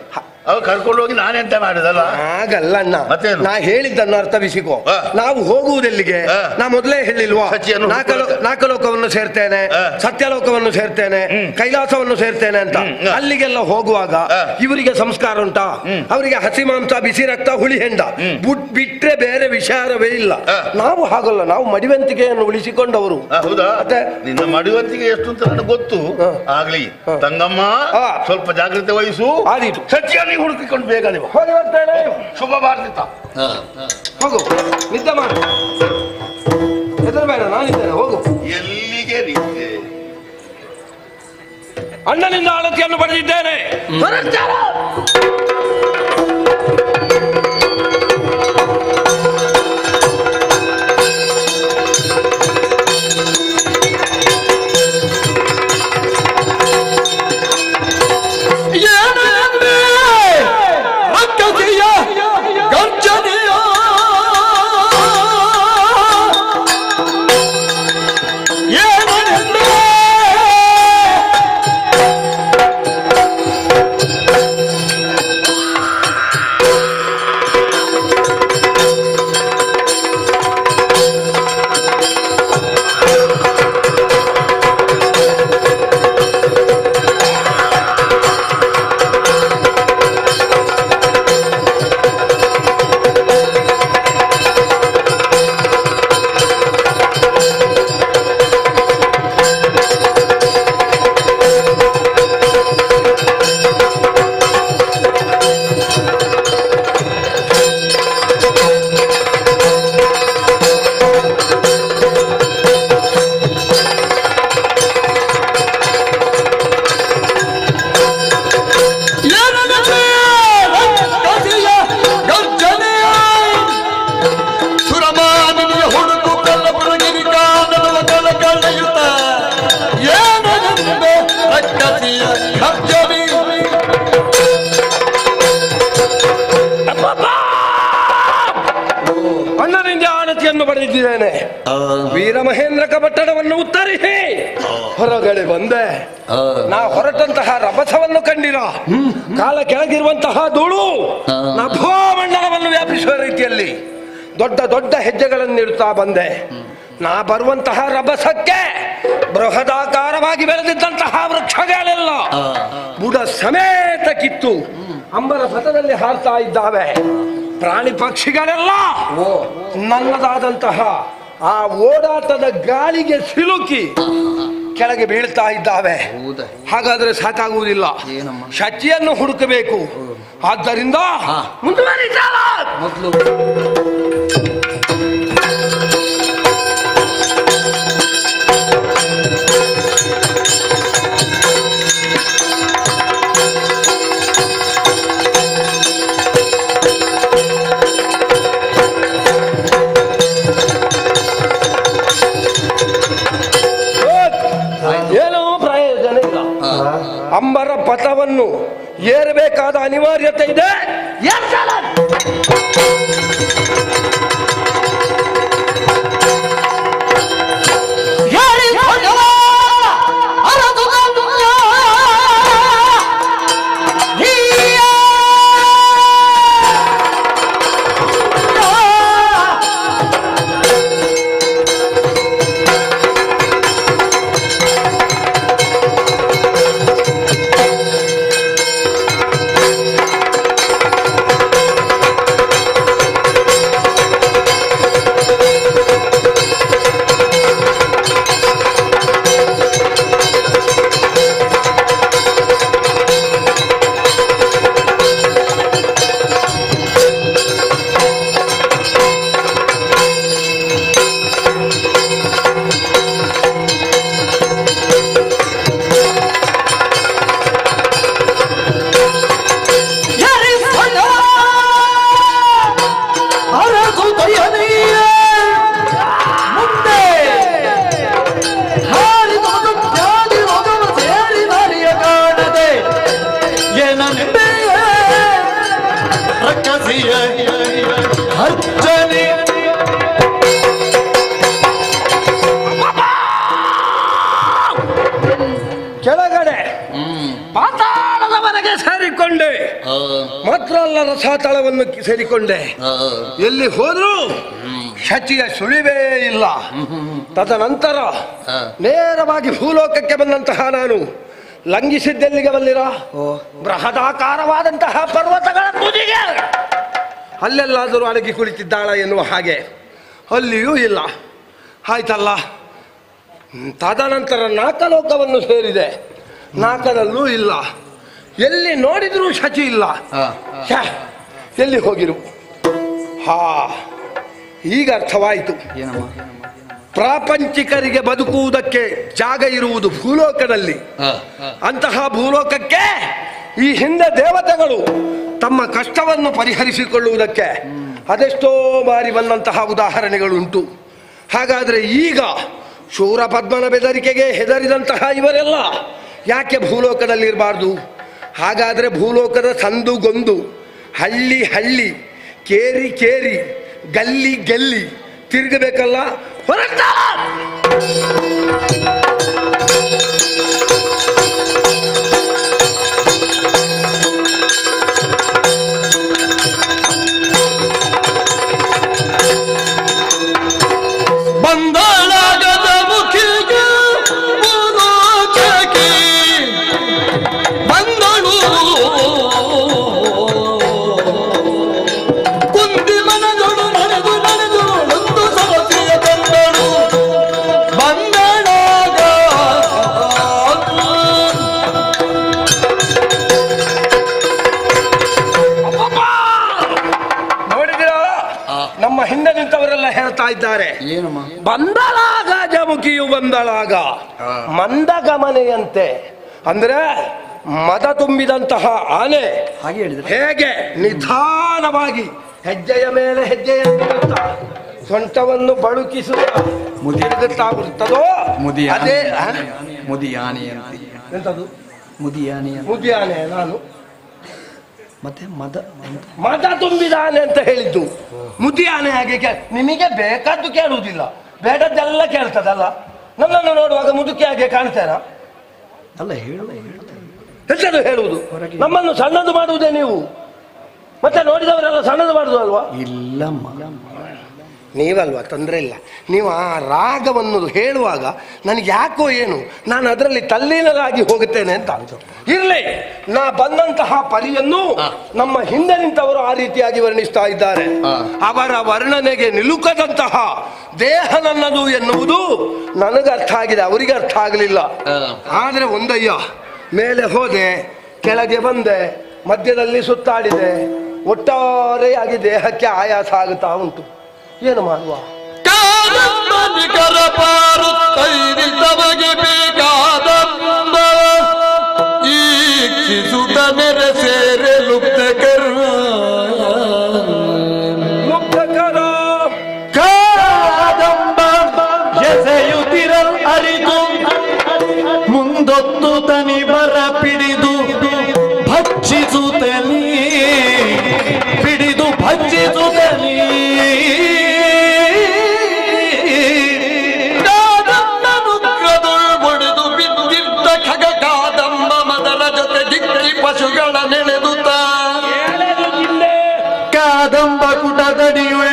S1: ಅವ್ ಕರ್ಕೊಂಡೋಗಿ ನಾನೆಂತ ಮಾಡಿದಲ್ಲ?
S3: ಹಾಗಲ್ಲ ಅಣ್ಣ, ನಾ ಹೇಳಿದ್ದನ್ನು ಅರ್ಥವಿಸಿಕೋ. ನಾವು ಹೋಗುವುದೆಲ್ಲಿಗೆ? ನಾ ಮೊದಲೇ ಹೇಳಿಲ್ವಾ? ನಾಕಲೋಕವನ್ನು ಸೇರ್ತೇನೆ, ಸತ್ಯಲೋಕವನ್ನು ಸೇರ್ತೇನೆ, ಕೈಲಾಸವನ್ನು ಸೇರ್ತೇನೆ ಅಂತ. ಅಲ್ಲಿಗೆಲ್ಲ ಹೋಗುವಾಗ ಇವರಿಗೆ ಸಂಸ್ಕಾರ ಉಂಟಾ? ಅವರಿಗೆ ಹಸಿ ಮಾಂಸ, ಬಿಸಿ ರಕ್ತ, ಹುಳಿ ಹೆಂಡ ಬಿಟ್ರೆ ಬೇರೆ ವಿಚಾರವೇ ಇಲ್ಲ. ನಾವು ಹಾಗಲ್ಲ, ನಾವು ಮಡಿವಂತಿಕೆಯನ್ನು ಉಳಿಸಿಕೊಂಡವರು.
S1: ಹೌದಾ? ನಿನ್ನ ಮಡಿವಂತಿಕೆ ಎಷ್ಟು ಅಂತ ನನಗೆ ಗೊತ್ತು. ಆಗ್ಲಿ ತಂಗಮ್ಮ, ಸ್ವಲ್ಪ ಜಾಗ್ರತೆ ವಹಿಸು.
S3: ಆದೀತು,
S1: ಸತ್ಯ ಹುಡುಕಿಕೊಂಡು ಬೇಗ ನೀವು
S3: ಹೋಗಿ ಬರ್ತೇನೆ.
S1: ಶುಭ ಭಾರತ.
S3: ಹೋಗು, ನಿದ್ದೆ ಮಾಡು, ಹೆದರಬೇಡ, ನಾನಿದ್ದೇನೆ. ಹೋಗು.
S1: ಎಲ್ಲಿಗೆ ನಿದ್ದೆ?
S3: ಅಣ್ಣನಿಂದ ಆಳತಿಯನ್ನು ಪಡೆದಿದ್ದೇನೆ. ಪಡೆದಿದ್ದೇನೆ. ವೀರಮಹೇಂದ್ರ ಕಪಟ್ಟಣವನ್ನು ಉತ್ತರಿಸಿ ಹೊರಗಡೆ ಬಂದೆ. ನಾ ಹೊರಟಂತಹ ರಭಸವನ್ನು ಕಂಡಿರ, ಕಾಲ ಕೆಳಗಿರುವಂತಹ ಧೂಳು ನಭೋಮಂಡಲವನ್ನು ವ್ಯಾಪಿಸುವ ರೀತಿಯಲ್ಲಿ ದೊಡ್ಡ ದೊಡ್ಡ ಹೆಜ್ಜೆಗಳನ್ನಿಡುತ್ತಾ ಬಂದೆ. ನಾ ಬರುವಂತಹ ರಭಸಕ್ಕೆ ಬೃಹದಾಕಾರವಾಗಿ ಬೆಳೆದಿದ್ದಂತಹ ವೃಕ್ಷಗಳೆಲ್ಲ ಬುಡ ಸಮೇತ ಕಿತ್ತು ಅಂಬರ ಪಥದಲ್ಲಿ ಹಾರ್ತಾ ಇದ್ದಾವೆ. ಪ್ರಾಣಿ ಪಕ್ಷಿಗಳೆಲ್ಲ ನನ್ನದಾದಂತಹ ಆ ಓಡಾಟದ ಗಾಳಿಗೆ ಸಿಲುಕಿ ಕೆಳಗೆ ಬೀಳ್ತಾ ಇದ್ದಾವೆ. ಹಾಗಾದ್ರೆ ಸಾಕಾಗುವುದಿಲ್ಲ, ಶಚಿಯನ್ನು ಹುಡುಕಬೇಕು. ಆದ್ದರಿಂದ ಮುಂದುವರಿತಾಳ. ಅಂಬರ ಪಥವನ್ನು ಏರಬೇಕಾದ ಅನಿವಾರ್ಯತೆ ಇದೆ. ಮಾತ್ರ ಅಲ್ಲ ರಸಾತಳವನ್ನು ಸೇರಿಕೊಂಡೆ. ಎಲ್ಲಿ ಹೋದ್ರು ಶಚಿಯ ಸುಳಿವೇ ಇಲ್ಲ. ತದನಂತರ ನೇರವಾಗಿ ಭೂಲೋಕಕ್ಕೆ ಬಂದಂತಹ ನಾನು ಲಂಘಿಸಿದ್ದೆಲ್ಲಿಗೆ ಬಲ್ಲಿರ? ಬೃಹದಾಕಾರವಾದಂತಹ ಪರ್ವತಗಳ ತುದಿಗೆ. ಅಲ್ಲೆಲ್ಲಾದರೂ ಅಡಗಿ ಕುಳಿತಿದ್ದಾಳ ಎನ್ನುವ ಹಾಗೆ ಅಲ್ಲಿಯೂ ಇಲ್ಲ. ಆಯ್ತಲ್ಲ. ತದನಂತರ ನಾಕಲೋಕವನ್ನು ಸೇರಿದೆ, ನಾಕದಲ್ಲೂ ಇಲ್ಲ. ಎಲ್ಲಿ ನೋಡಿದ್ರೂ ಶಚಿ ಇಲ್ಲ. ಎಲ್ಲಿ ಹೋಗಿರು? ಈಗ ಅರ್ಥವಾಯಿತು. ಪ್ರಾಪಂಚಿಕರಿಗೆ ಬದುಕುವುದಕ್ಕೆ ಜಾಗ ಇರುವುದು ಭೂಲೋಕದಲ್ಲಿ. ಅಂತಹ ಭೂಲೋಕಕ್ಕೆ ಈ ಹಿಂದೆ ದೇವತೆಗಳು ತಮ್ಮ ಕಷ್ಟವನ್ನು ಪರಿಹರಿಸಿಕೊಳ್ಳುವುದಕ್ಕೆ ಅದೆಷ್ಟೋ ಬಾರಿ ಬಂದಂತಹ ಉದಾಹರಣೆಗಳುಂಟು. ಹಾಗಾದರೆ ಈಗ ಶೂರಪದ್ಮನ ಬೆದರಿಕೆಗೆ ಹೆದರಿದಂತಹ ಇವರೆಲ್ಲ ಯಾಕೆ ಭೂಲೋಕದಲ್ಲಿರಬಾರ್ದು? ಹಾಗಾದರೆ ಭೂಲೋಕದ ಸಂದುಗೊಂದು, ಹಳ್ಳಿ ಹಳ್ಳಿ, ಕೇರಿ ಕೇರಿ, ಗಲ್ಲಿ ಗೆಲ್ಲಿ ತಿರುಗಬೇಕಲ್ಲ. ಹೊರಟ ಇದ್ದಾರೆ. ಬಂದಳಾಗ ಜಮುಕಿಯು ಬಂದಳಾಗ ಮಂದಗಮನೆಯಂತೆ. ಅಂದ್ರೆ ಮದ ತುಂಬಿದಂತಹ ಆನೆ ಹೇಗೆ ನಿಧಾನವಾಗಿ ಹೆಜ್ಜೆಯ ಮೇಲೆ ಹೆಜ್ಜೆಯನ್ನು ಸೊಂಟವನ್ನು ಬಳುಕಿಸುತ್ತಾ ಮುದಿರುತ್ತದೋ ಅದೇ ಎಂತದು ಮುದಿಯಾನೆ. ನಾನು ಮತ್ತೆ ಮದ ತುಂಬಿದಾನೆ ಅಂತ ಹೇಳಿದ್ದು. ಮುದಿಯಾನೆ ಹಾಗೆ ನಿಮಗೆ ಬೇಕಾದ್ದು ಕೇಳುವುದಿಲ್ಲ, ಬೇಡದ್ದೆಲ್ಲ ಕೇಳ್ತದಲ್ಲ. ನನ್ನನ್ನು ನೋಡುವಾಗ ಮುದುಕಿ ಹಾಗೆ ಕಾಣ್ತೇನಾ? ಅಲ್ಲ, ಎಂತದು ಹೇಳುವುದು? ನಮ್ಮನ್ನು ಸಣ್ಣದು ಮಾಡುವುದೇ ನೀವು. ಮತ್ತೆ ನೋಡಿದವರೆಲ್ಲ ಸಣ್ಣದು ಮಾಡುದು ಅಲ್ವಾ? ಇಲ್ಲಮ್ಮ, ನೀವಲ್ವಾ, ತೊಂದರೆ ಇಲ್ಲ. ನೀವು ಆ ರಾಗವನ್ನು ಹೇಳುವಾಗ ನನಗೆ ಯಾಕೋ ಏನು ನಾನು ಅದರಲ್ಲಿ ತಲ್ಲೀನರಾಗಿ ಹೋಗುತ್ತೇನೆ ಅಂತ. ಇರಲಿ, ನಾ ಬಂದಂತಹ ಪರಿಯನ್ನು ನಮ್ಮ ಹಿಂದೆ ನಿಂತವರು ಆ ರೀತಿಯಾಗಿ ವರ್ಣಿಸ್ತಾ ಇದ್ದಾರೆ. ಅವರ ವರ್ಣನೆಗೆ ನಿಲುಕದಂತಹ ದೇಹ ನನ್ನದು ಎನ್ನುವುದು ನನಗೆ ಅರ್ಥ ಆಗಿದೆ, ಅವರಿಗೆ ಅರ್ಥ ಆಗಲಿಲ್ಲ. ಆದ್ರೆ ಒಂದಯ್ಯ, ಮೇಲೆ ಹೋದೆ, ಕೆಳಗೆ ಬಂದೆ, ಮಧ್ಯದಲ್ಲಿ ಸುತ್ತಾಡಿದೆ, ಒಟ್ಟಾರೆಯಾಗಿ ದೇಹಕ್ಕೆ ಆಯಾಸ ಆಗುತ್ತಾ ಉಂಟು. ಏನು ಮಾಡುವ?
S4: ಮುಂದೊತ್ತು ತನಿ ಬರ ಪಿಡಿದು ಭಕ್ಷಿಸುತ್ತಲೀ ಭಕ್ಷಿಸುತ್ತಲೀ ಪಶುಗಳ ನೆಳೆದುತ್ತ ಕಾದಂಬ ಕುಟದಡಿಯುವೆ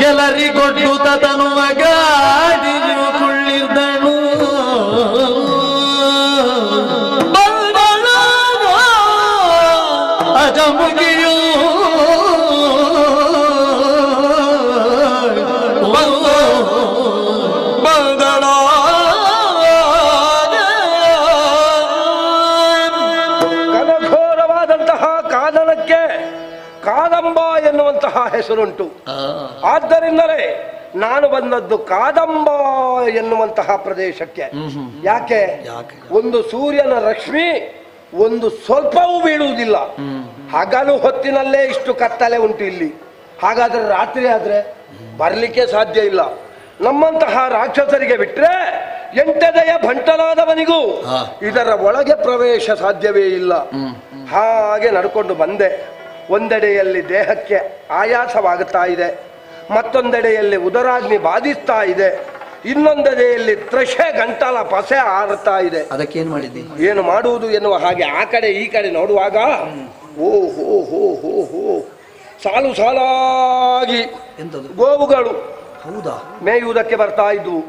S4: ಎಲ್ಲರಿಗೊಡ್ಡುತ್ತ ತನುವ ಗಾಡಿಯು ಕುಳ್ಳಿದ್ದಳು. ಅಜಮುಗಿಯು ಬಂದಳ. ಕಾದಂಬ ಎನ್ನುವಂತಹ ಹೆಸರುಂಟು. ಆದ್ದರಿಂದಲೇ ನಾನು ಬಂದದ್ದು ಕಾದಂಬ ಎನ್ನುವಂತಹ ಪ್ರದೇಶಕ್ಕೆ. ಯಾಕೆ? ಒಂದು ಸೂರ್ಯನ ರಶ್ಮಿ ಒಂದು ಸ್ವಲ್ಪವೂ ಬೀಳುವುದಿಲ್ಲ. ಹಗಲು ಹೊತ್ತಿನಲ್ಲೇ ಇಷ್ಟು ಕತ್ತಲೆ ಉಂಟು ಇಲ್ಲಿ. ಹಾಗಾದ್ರೆ ರಾತ್ರಿ ಆದ್ರೆ ಬರ್ಲಿಕ್ಕೆ ಸಾಧ್ಯ ಇಲ್ಲ. ನಮ್ಮಂತಹ ರಾಕ್ಷಸರಿಗೆ ಬಿಟ್ರೆ ಎಂಟದೆಯ ಭಂಟನಾದವನಿಗೂ ಇದರ ಒಳಗೆ ಪ್ರವೇಶ ಸಾಧ್ಯವೇ ಇಲ್ಲ. ಹಾಗೆ ನಡ್ಕೊಂಡು ಬಂದೆ. ಒಂದೆಡೆಯಲ್ಲಿ ದೇಹಕ್ಕೆ ಆಯಾಸವಾಗುತ್ತಾ ಇದೆ, ಮತ್ತೊಂದೆಡೆಯಲ್ಲಿ ಉದರಾಗ್ನಿ ಬಾಧಿಸ್ತಾ ಇದೆ, ಇನ್ನೊಂದೆಡೆಯಲ್ಲಿ ತ್ರಷೆ ಗಂಟಲ ಪಸೆ ಆರುತ್ತಾ ಇದೆ.
S2: ಅದಕ್ಕೇನು ಮಾಡಿದ್ದೆ?
S3: ಏನು ಮಾಡುವುದು ಎನ್ನುವ ಹಾಗೆ ಆ ಕಡೆ ಈ ಕಡೆ ನೋಡುವಾಗ
S4: ಓ ಹೋ ಹೋ ಹೋ ಹೋ ಸಾಲು ಸಾಲಾಗಿ
S2: ಎಂತದು
S4: ಗೋವುಗಳು
S2: ಹೌದಾ
S4: ಮೇಯುವುದಕ್ಕೆ ಬರ್ತಾ ಇದ್ವು.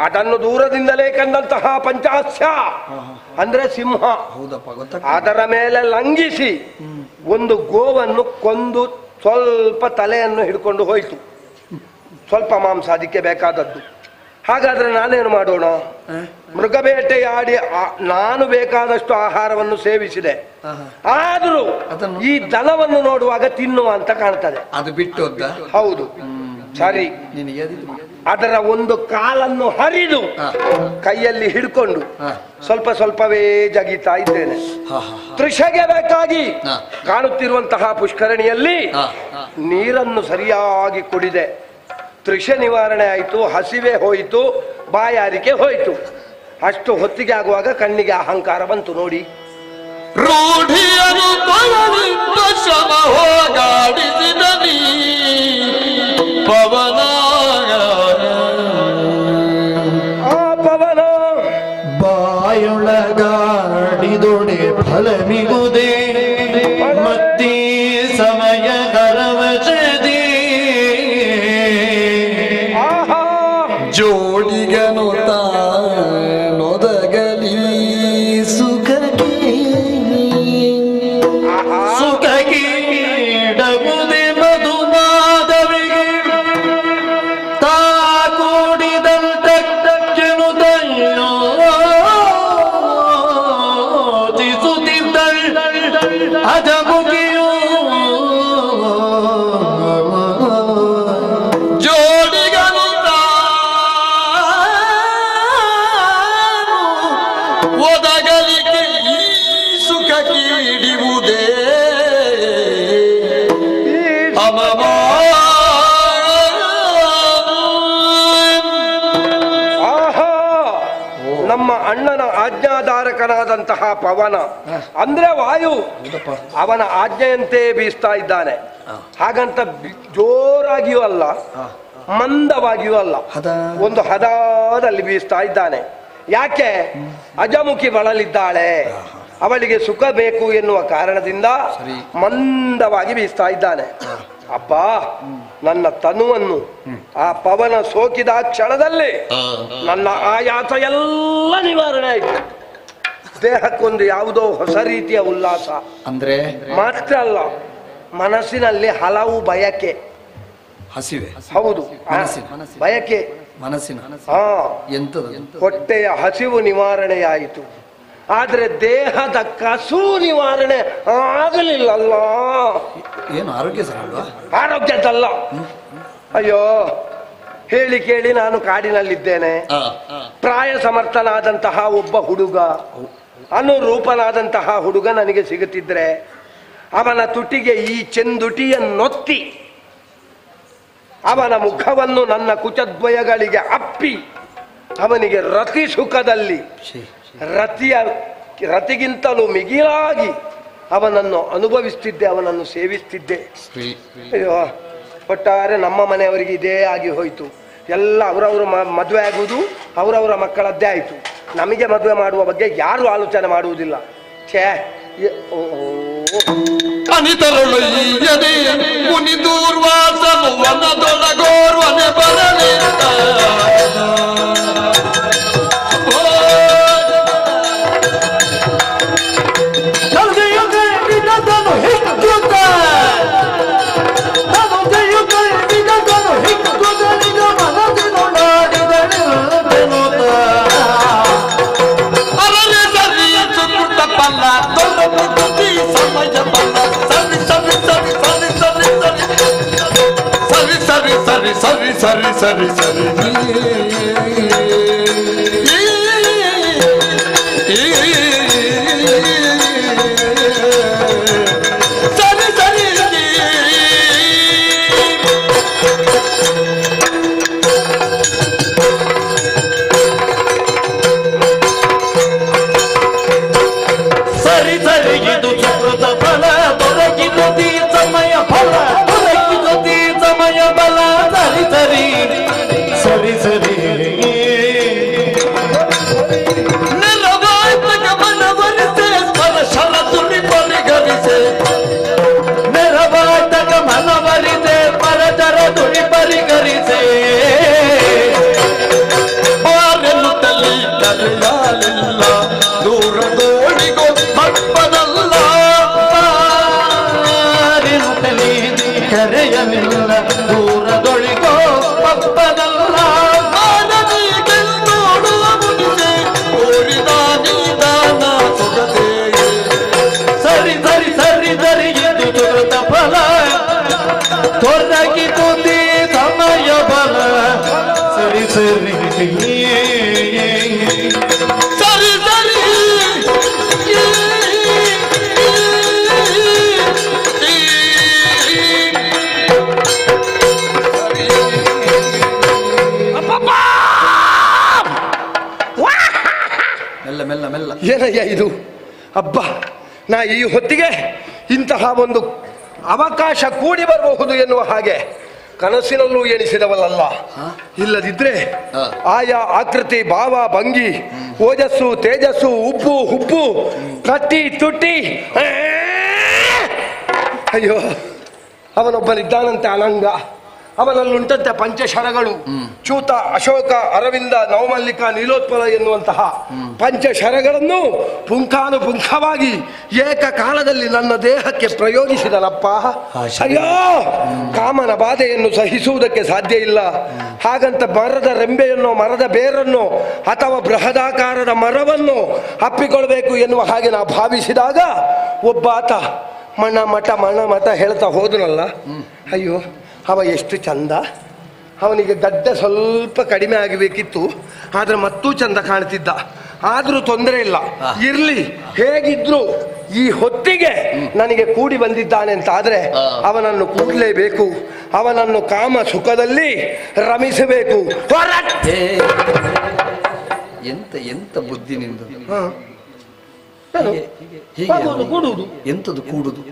S4: ಅದನ್ನು ದೂರದಿಂದಲೇ ಕಂಡಂತಹ ಪಂಚಾಸ್ಯ ಅಂದ್ರೆ ಸಿಂಹ
S2: ಹೌದಪ್ಪ ಗೊತ್ತ
S4: ಅದರ ಮೇಲೆ ಲಂಘಿಸಿ ಒಂದು ಗೋವನ್ನು ಕೊಂದು ಸ್ವಲ್ಪ ತಲೆಯನ್ನು ಹಿಡ್ಕೊಂಡು ಹೋಯಿತು. ಸ್ವಲ್ಪ ಮಾಂಸ ಅದಕ್ಕೆ ಬೇಕಾದದ್ದು. ಹಾಗಾದ್ರೆ ನಾನೇನು ಮಾಡೋಣ? ಮೃಗಬೇಟೆಯಾಡಿ ನಾನು ಬೇಕಾದಷ್ಟು ಆಹಾರವನ್ನು ಸೇವಿಸಿದೆ, ಆದರೂ ಈ ದನವನ್ನು ನೋಡುವಾಗ ತಿನ್ನುವ ಅಂತ ಕಾಣ್ತದೆ.
S2: ಅದು ಬಿಟ್ಟು
S4: ಹೌದು ಸರಿ. ಅದರ ಒಂದು ಕಾಲನ್ನು ಹರಿದು ಕೈಯಲ್ಲಿ ಹಿಡ್ಕೊಂಡು ಸ್ವಲ್ಪ ಸ್ವಲ್ಪವೇ ಜಗಿತಾ ಇದ್ದೇನೆ. ತೃಷೆಗೆ ಬೇಕಾಗಿ ಕಾಣುತ್ತಿರುವಂತಹ ಪುಷ್ಕರಣಿಯಲ್ಲಿ ನೀರನ್ನು ಸರಿಯಾಗಿ ಕುಡಿದೆ. ತೃಷೆ ನಿವಾರಣೆ ಆಯಿತು, ಹಸಿವೆ ಹೋಯಿತು, ಬಾಯಾರಿಕೆ ಹೋಯಿತು. ಅಷ್ಟು ಹೊತ್ತಿಗೆ ಆಗುವಾಗ ಕಣ್ಣಿಗೆ ಅಹಂಕಾರ ಬಂತು. ನೋಡಿ,
S5: ರೂಢಿಯನು ಶ್ರಮ ಹೋಗಾಡಿಸಿದ ಪವನ
S4: ಪವನ
S5: ಬಾಯೊಳಗಾಡಿದೊಡೆ ಫಲಮಿಗುದೇ ಮತ್ತೀ ಸಮಯ ಗರವಚದಿ ಜೋಡಿಗನು ತಾನೊದಗಲಿ ಸುಖಕ್ಕೆ ಡಗುದೆ ಮಧುಮಾಧವಿಗೆ ತಾ ಕೂಡಿದಂಟನು ತಿಸುತ್ತಿದ್ದ ಅದ ಮುಗಿಯೋ ಒದಗಲಿಕ್ಕೆ ಈ ಸುಖ ಕೀಡಿವುದೇ
S4: ನಮ್ಮ ಅಣ್ಣನ ಆಜ್ಞಾಧಾರಕನಾದಂತಹ ಪವನ ಅಂದ್ರೆ ವಾಯು ಅವನ ಆಜ್ಞೆಯಂತೆ ಬೀಸ್ತಾ ಇದ್ದಾನೆ. ಹಾಗಂತ ಜೋರಾಗಿಯೂ ಅಲ್ಲ, ಮಂದವಾಗಿಯೂ ಅಲ್ಲ, ಒಂದು ಹದದಲ್ಲಿ ಬೀಸ್ತಾ ಇದ್ದಾನೆ. ಯಾಕೆ? ಅಜಮುಖಿ ಬಳಲಿದ್ದಾಳೆ, ಅವಳಿಗೆ ಸುಖ ಬೇಕು ಎನ್ನುವ ಕಾರಣದಿಂದ ಮಂದವಾಗಿ ಬೀಸ್ತಾ ಇದ್ದಾನೆ. ಅಪ್ಪ, ನನ್ನ ತನುವನ್ನು ಆ ಪವನ ಸೋಕಿದ ಕ್ಷಣದಲ್ಲಿ ನನ್ನ ಆಯಾಸ ಎಲ್ಲ ನಿವಾರಣೆ ಆಯಿತು. ದೇಹಕ್ಕೊಂದು ಯಾವುದೋ ಹೊಸ ರೀತಿಯ ಉಲ್ಲಾಸ
S2: ಅಂದ್ರೆ
S4: ಮಾತ್ರ ಅಲ್ಲ, ಮನಸ್ಸಿನಲ್ಲಿ ಹಲವು ಬಯಕೆ.
S2: ಹಸಿವೆ?
S4: ಹೌದು, ಬಯಕೆ
S2: ಮನಸ್ಸಿನ. ಎಂತದು?
S4: ಹೊಟ್ಟೆಯ ಹಸಿವು ನಿವಾರಣೆಯಾಯಿತು, ಆದ್ರೆ ದೇಹದ ಕಸು ನಿವಾರಣೆ ಆಗಲಿಲ್ಲಲ್ಲ.
S2: ಏನು ಆರೋಗ್ಯ ಸರ್ ಅಲ್ವಾ?
S4: ಆರೋಗ್ಯದಲ್ಲ. ಅಯ್ಯೋ, ಹೇಳಿ ಕೇಳಿ ನಾನು ಕಾಡಿನಲ್ಲಿದ್ದೇನೆ. ಪ್ರಾಯ ಸಮರ್ಥನಾದಂತಹ ಒಬ್ಬ ಹುಡುಗ, ಅನುರೂಪನಾದಂತಹ ಹುಡುಗ ನನಗೆ ಸಿಗುತ್ತಿದ್ರೆ ಅವನ ತುಟಿಗೆ ಈ ಚೆಂದುಟಿಯನ್ನೊತ್ತಿ ಅವನ ಮುಖವನ್ನು ನನ್ನ ಕುಚದ್ವಯಗಳಿಗೆ ಅಪ್ಪಿ ಅವನಿಗೆ ರತಿ ಸುಖದಲ್ಲಿ ರತಿಗಿಂತಲೂ ಮಿಗಿಲಾಗಿ ಅವನನ್ನು ಅನುಭವಿಸ್ತಿದ್ದೆ, ಅವನನ್ನು ಸೇವಿಸ್ತಿದ್ದೆ. ಅಯ್ಯೋ, ಒಟ್ಟಾರೆ ನಮ್ಮ ಮನೆಯವರಿಗೆ ಇದೇ ಆಗಿ ಹೋಯಿತು. ಎಲ್ಲ ಅವರವರ ಮದುವೆ ಆಗುವುದು, ಅವರವರ ಮಕ್ಕಳದ್ದೇ ಆಯಿತು. ನಮಗೆ ಮದುವೆ ಮಾಡುವ ಬಗ್ಗೆ ಯಾರು ಆಲೋಚನೆ ಮಾಡುವುದಿಲ್ಲ. ಛೇ,
S5: ಅನಿತರೊಳಯ್ಯದೆ ಮುನಿ ದೂರ್ವಾಸನು ವನದೊಳಗೋರ್ವನೆ ಬರಲಿ ಸರಿ ಸರಿ ಸರಿ ಸರಿ ಸರಿ ಸರಿ ಇದು ಸುಕೃತ ಫಲ ದೊರಕಿದುತಿ ಸಮಯ ಫಲ ದೊರಕಿದುತಿ ಸಮಯ ಬಲ ಸರಿ ಸರಿ ಸರಿ ಸರಿ ಸರಿ ಸರಿ
S2: ಮೆಲ್ಲ ಮೆಲ್ಲ ಮೆಲ್ಲ.
S4: ಏನಯ್ಯ ಇದು? ಅಬ್ಬಾ, ನಾ ಈ ಹೊತ್ತಿಗೆ ಇಂತಹ ಒಂದು ಅವಕಾಶ ಕೂಡಿ ಬರಬಹುದು ಎನ್ನುವ ಹಾಗೆ ಕನಸಿನಲ್ಲೂ ಎಣಿಸಿದವಲ್ಲ. ಇಲ್ಲದಿದ್ರೆ ಆಯಾ ಆಕೃತಿ, ಭಾವ, ಭಂಗಿ, ಓಜಸ್ಸು, ತೇಜಸ್ಸು, ಉಪ್ಪು ಹುಪ್ಪು, ಕಟ್ಟಿ ತುಟ್ಟಿ, ಅಯ್ಯೋ ಅವನೊಬ್ಬನಿದ್ದಾನಂತೆ ಅನಂಗ, ಅವನಲ್ಲುಂಟಂತೆ ಪಂಚಶರಗಳು. ಚೂತ, ಅಶೋಕ, ಅರವಿಂದ, ನವಮಲ್ಲಿಕ, ನೀಲೋತ್ಪಲ ಎನ್ನುವಂತಹ ಪಂಚಶರಗಳನ್ನು ಪುಂಖಾನುಪುಂಖವಾಗಿ ಏಕಕಾಲದಲ್ಲಿ ನನ್ನ ದೇಹಕ್ಕೆ ಪ್ರಯೋಗಿಸಿದನಪ್ಪ. ಅಯ್ಯೋ, ಕಾಮನ ಬಾಧೆಯನ್ನು ಸಹಿಸುವುದಕ್ಕೆ ಸಾಧ್ಯ ಇಲ್ಲ. ಹಾಗಂತ ಮರದ ರೆಂಬೆಯನ್ನು, ಮರದ ಬೇರನ್ನು ಅಥವಾ ಬೃಹದಾಕಾರದ ಮರವನ್ನು ಅಪ್ಪಿಕೊಳ್ಬೇಕು ಎನ್ನುವ ಹಾಗೆ ನಾವು ಭಾವಿಸಿದಾಗ ಒಬ್ಬಾತ ಮಣ್ಣ ಮಠ ಹೇಳ್ತಾ ಹೋದನಲ್ಲ. ಅಯ್ಯೋ, ಅವ ಎಷ್ಟು ಚಂದ! ಅವನಿಗೆ ಗಡ್ಡ ಸ್ವಲ್ಪ ಕಡಿಮೆ ಆಗಬೇಕಿತ್ತು, ಆದರೆ ಮತ್ತೂ ಚಂದ ಕಾಣ್ತಿದ್ದ. ಆದರೂ ತೊಂದರೆ ಇಲ್ಲ, ಇರ್ಲಿ. ಹೇಗಿದ್ರು ಈ ಹೊತ್ತಿಗೆ ನನಗೆ ಕೂಡಿ ಬಂದಿದ್ದಾನೆ ಅಂತ ಆದ್ರೆ ಅವನನ್ನು ಕೂಡಲೇಬೇಕು. ಅವನನ್ನು ಕಾಮ ಸುಖದಲ್ಲಿ ರಮಿಸಬೇಕು.
S2: ಎಂತ ಎಂತ ಬುದ್ಧಿ ನಿಂದು!
S4: ಕೂಡುವುದು
S2: ಎಂತದು ಕೂಡುದು?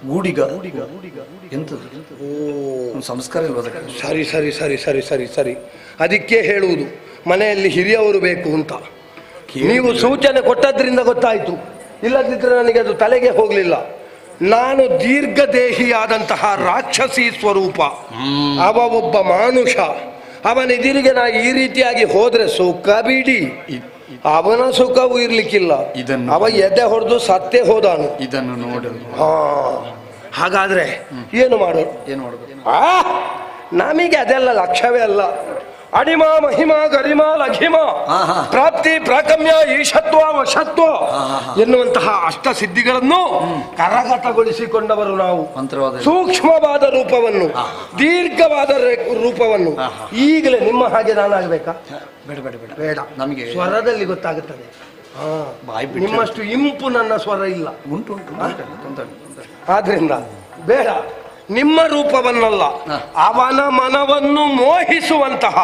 S2: ಗೂಡಿಗ ಎಂತದು? ಸಂಸ್ಕಾರ ಇಲ್ವ?
S4: ಸರಿ ಸರಿ ಸರಿ ಸರಿ ಸರಿ ಸರಿ ಅದಕ್ಕೆ ಹೇಳುವುದು, ಮನೆಯಲ್ಲಿ ಹಿರಿಯವರು ಬೇಕು ಅಂತ. ನೀವು ಸೂಚನೆ ಕೊಟ್ಟದ್ರಿಂದ ಗೊತ್ತಾಯ್ತು, ಇಲ್ಲದಿದ್ದರೆ ನನಗೆ ಅದು ತಲೆಗೆ ಹೋಗಲಿಲ್ಲ. ನಾನು ದೀರ್ಘದೇಹಿಯಾದಂತಹ ರಾಕ್ಷಸಿ ಸ್ವರೂಪ, ಅವ ಒಬ್ಬ ಮಾನುಷ. ಅವನೆದಿರಿಗೆ ನಾ ಈ ರೀತಿಯಾಗಿ ಹೋದ್ರೆ ಸುಖ ಬಿಡಿ, ಅವನ ಸುಖವೂ ಇರ್ಲಿಕ್ಕಿಲ್ಲ. ಅವ ಎದೆ ಹೊಡೆದು ಸತ್ತೇ ಹೋದಾನು.
S2: ಇದನ್ನು ನೋಡಲು
S4: ಹಾಗಾದ್ರೆ ಏನು ಮಾಡೋದು? ನಮಗೆ ಅದೆಲ್ಲ ಲಕ್ಷ್ಯವೇ ಅಲ್ಲ. ಅಡಿಮ, ಮಹಿಮ, ಗರಿಮ, ಲಘಿಮ, ಪ್ರಾಪ್ತಿ, ಪ್ರಾಕಮ್ಯ, ಈಶತ್ವ, ವಶತ್ವ ಎನ್ನುವಂತಹ ಅಷ್ಟ ಸಿದ್ಧಿಗಳನ್ನು ಕರಗತಗೊಳಿಸಿಕೊಂಡವರು ನಾವು. ಸೂಕ್ಷ್ಮವಾದ ರೂಪವನ್ನು, ದೀರ್ಘವಾದ ರೂಪವನ್ನು. ಈಗಲೇ ನಿಮ್ಮ ಹಾಗೆ ನಾನಾಗಬೇಕಾ?
S2: ಬೇಡ ಬೇಡ ಬೇಡ
S4: ಬೇಡ,
S2: ನಮಗೆ
S4: ಸ್ವರದಲ್ಲಿ ಗೊತ್ತಾಗುತ್ತದೆ. ನಿಮ್ಮಷ್ಟು ಇಂಪು ನನ್ನ ಸ್ವರ ಇಲ್ಲ.
S2: ಉಂಟು
S4: ಆದ್ರಿಂದ ಬೇಡ, ನಿಮ್ಮ ರೂಪವನ್ನಲ್ಲ, ಅವನ ಮನವನ್ನು ಮೋಹಿಸುವಂತಹ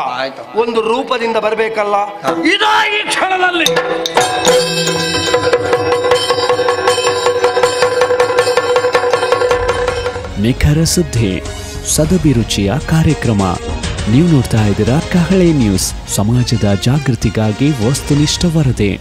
S4: ಒಂದು ರೂಪದಿಂದ ಬರಬೇಕಲ್ಲ. ಇದಾ ಈ ಕ್ಷಣದಲ್ಲಿ
S6: ನಿಖರ ಸುದ್ದಿ, ಸದಭಿರುಚಿಯ ಕಾರ್ಯಕ್ರಮ. ನೀವು ನೋಡ್ತಾ ಇದ್ದೀರಾ ಕಹಳೆ ನ್ಯೂಸ್, ಸಮಾಜದ ಜಾಗೃತಿಗಾಗಿ ವಸ್ತುನಿಷ್ಠ ವರದಿ.